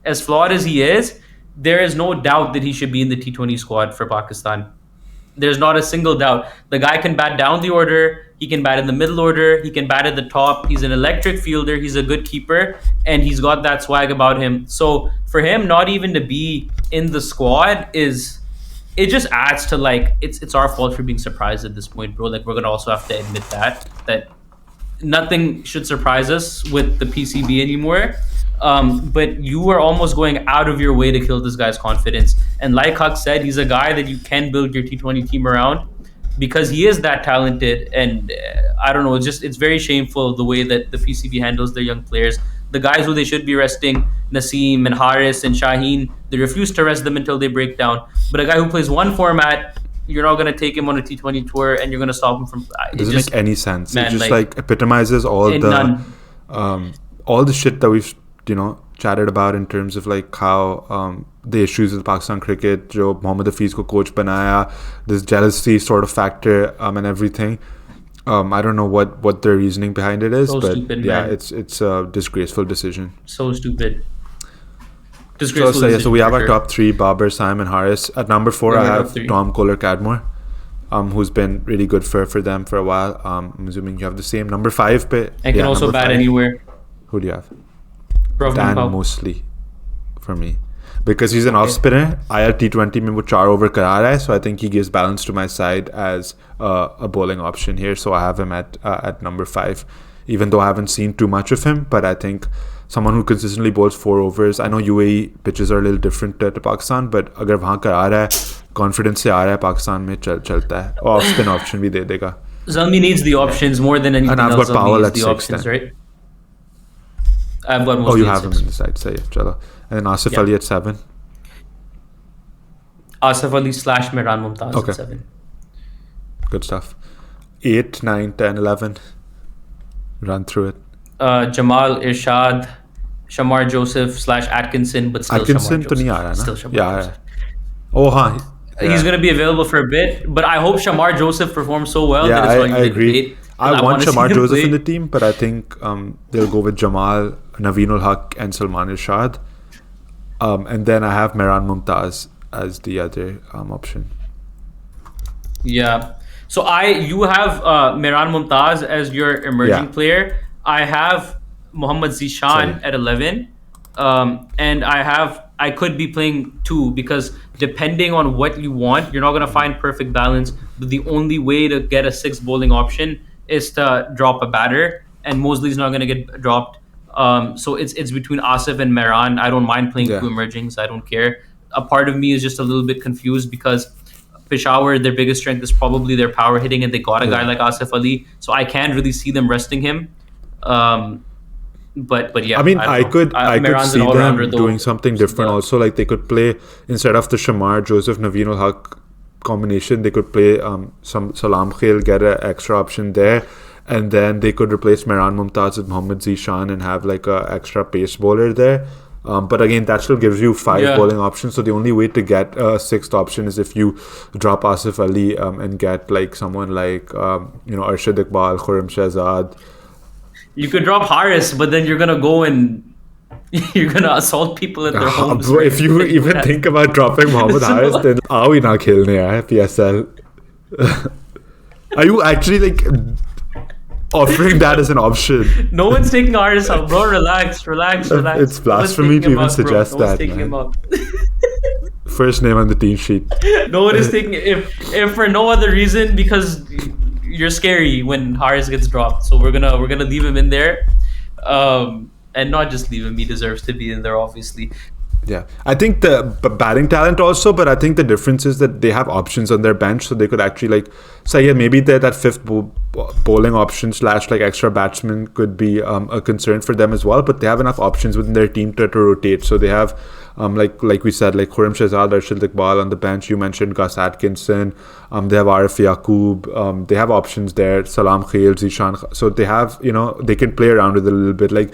As flawed as he is, there is no doubt that he should be in the T20 squad for Pakistan. There's not a single doubt. The guy can bat down the order. He can bat in the middle order. He can bat at the top. He's an electric fielder. He's a good keeper. And he's got that swag about him. So for him not even to be in the squad it just adds to, like, it's our fault for being surprised at this point, bro. Like, we're going to also have to admit that nothing should surprise us with the PCB anymore. But you are almost going out of your way to kill this guy's confidence. And like Huck said, he's a guy that you can build your T20 team around because he is that talented. And I don't know, it's very shameful the way that the PCB handles their young players. The guys who they should be resting, Naseem and Haris and Shaheen, they refuse to rest them until they break down. But a guy who plays one format, you're not going to take him on a T20 tour and you're going to stop him from...
It doesn't make any sense. Man, it just like epitomizes all the shit that we've chatted about in terms of like how the issues with Pakistan cricket, jo Mohammad Hafiz ko coach banaya, this jealousy sort of factor and everything. I don't know what their reasoning behind it is, but stupid, yeah, man. It's a disgraceful decision.
So stupid.
So we have our top three: Babar, Simon, Haris. At number 4, I have Tom Kohler-Cadmore, who's been really good for them for a while. I'm assuming you have the same. Number 5, but
I can also bat anywhere.
Who do you have?
Dan
mostly for me, because he's an off spinner. IR T20 mein wo 4 over kara raha hai, so I think he gives balance to my side as a bowling option here. So I have him at number 5, even though I haven't seen too much of him. But I think someone who consistently bowls 4 overs. I know UAE pitches are a little different to Pakistan, but agar wahan kara raha hai, confidence se aa raha hai, Pakistan mein chalta hai. Off spin option bhi de dega.
Zalmi needs the options more than anything else.
And I've got Powell at 6
options, right? I've got most.
You have him on the side. Say chalo. And then Asif Ali at 7.
Asif Ali / Mehran Mumtaz at 7.
Good stuff. 8, 9, 10, 11. Run through it.
Jamal, Irshad, Shamar Joseph / Atkinson, but still
Atkinson
Shamar
to nahi aa raha na? Still Shamar Joseph. Oh, haan.
Yeah. He's going to be available for a bit, but I hope Shamar Joseph performs so well that it's going to
agree. I want Shamar Joseph in the team, but I think they'll go with Jamal, Naveen ul Haq, and Salman Irshad. And then I have Mehran Mumtaz as the other option.
Yeah. So you have Mehran Mumtaz as your emerging player. I have Mohammad Zishan at 11. And I could be playing 2 because depending on what you want, you're not going to find perfect balance. But the only way to get a 6 bowling option is to drop a batter, and Mosley's not going to get dropped. So it's between Asif and Mehran. I don't mind playing 2 emergings. I don't care. A part of me is just a little bit confused because Peshawar, their biggest strength is probably their power hitting, and they got a guy like Asif Ali. So I can't really see them resting him. But yeah,
I mean, I could see them doing something different also. Like they could play, instead of the Shamar Joseph Naveen ul Haq combination, they could play some Salam Khail, get an extra option there, and then they could replace Mehran Mumtaz with Mohammad Zishan and have like a extra pace bowler there. But again, that still gives you 5
Yeah.
bowling options. So the only way to get a 6th option is if you drop Asif Ali and get like someone like Arshad Iqbal, Khurram Shahzad.
You could drop Haris, but then you're gonna go and you're gonna assault people at their homes.
Bro,
right?
if you
Like
even
that.
think about dropping Mohammad
So,
Haris, then are we not khelne hai PSL? Are you actually like offering that as an option?
no one's taking Haris out, bro. Relax.
It's blasphemy
No one's
to
taking him
even
out, bro.
suggest
No one's
that,
taking
man.
him out.
First name on the team sheet.
No one is taking if for no other reason because you're scary when Haris gets dropped. So we're gonna leave him in there, and not just leave him. He deserves to be in there, obviously.
Yeah, I think the batting talent also, but I think the difference is that they have options on their bench, so they could actually like say, yeah, maybe that 5th bowling option / like extra batsman could be a concern for them as well. But they have enough options within their team to rotate. So they have like we said, like Khurram Shahzad, Arshad Iqbal on the bench. You mentioned Gus Atkinson. They have Arif Yaqub. They have options there. Salam Khail, Zishan. So they have, they can play around with it a little bit. Like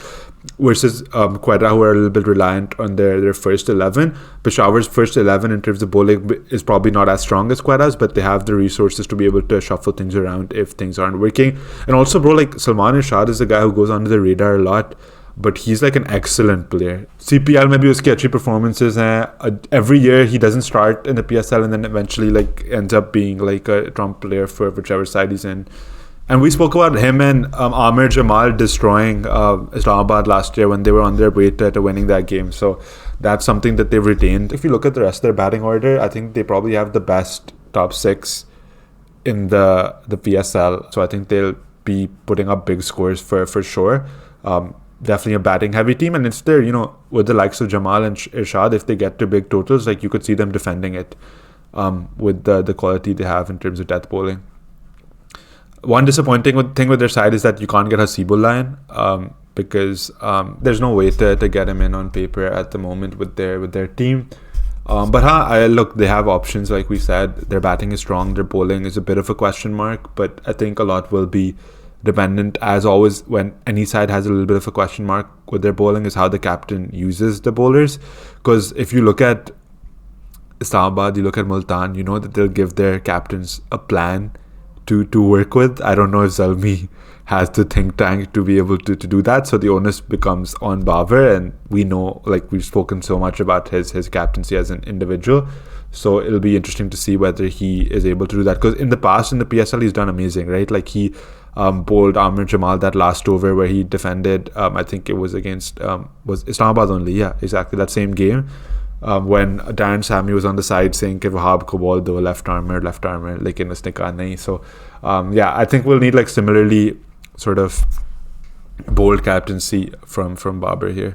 versus Quetta, who are a little bit reliant on their first 11. Peshawar's first 11 in terms of bowling is probably not as strong as Quetta's, but they have the resources to be able to shuffle things around if things aren't working. And also, bro, like Salman Irshad is a guy who goes under the radar a lot, but he's like an excellent player. CPL में भी उसकी अच्छी performances हैं. Every year he doesn't start in the PSL and then eventually like ends up being like a trump player for whichever side he's in. And we spoke about him and Amir Jamal destroying Islamabad last year when they were on their way to winning that game. So that's something that they've retained. If you look at the rest of their batting order, I think they probably have the best top 6 in the PSL. So I think they'll be putting up big scores for sure. Definitely a batting heavy team, and it's there, with the likes of Jamal and Irshad, if they get to big totals, like you could see them defending it with the quality they have in terms of death bowling. One disappointing thing with their side is that you can't get Hasibullah in because there's no way to get him in on paper at the moment with their team. But look, they have options, like we said. Their batting is strong, their bowling is a bit of a question mark, but I think a lot will be dependent, as always, when any side has a little bit of a question mark with their bowling, is how the captain uses the bowlers. Because if you look at Islamabad, you look at Multan, you know that they'll give their captains a plan to work with. I don't know if Zalmi has the think tank to be able to do that, so the onus becomes on Babar, and we know, like we've spoken so much about his captaincy as an individual, so it'll be interesting to see whether he is able to do that, because in the past in the PSL he's done amazing, right? Like he bowled Amir Jamal that last over where he defended, I think it was against was Islamabad only, yeah, exactly, that same game, when Darren Sammy was on the side saying कि Wahab को ball दो left armer लेकिन उसने कहा नहीं. So yeah, I think we'll need like similarly sort of bold captaincy from Babar here.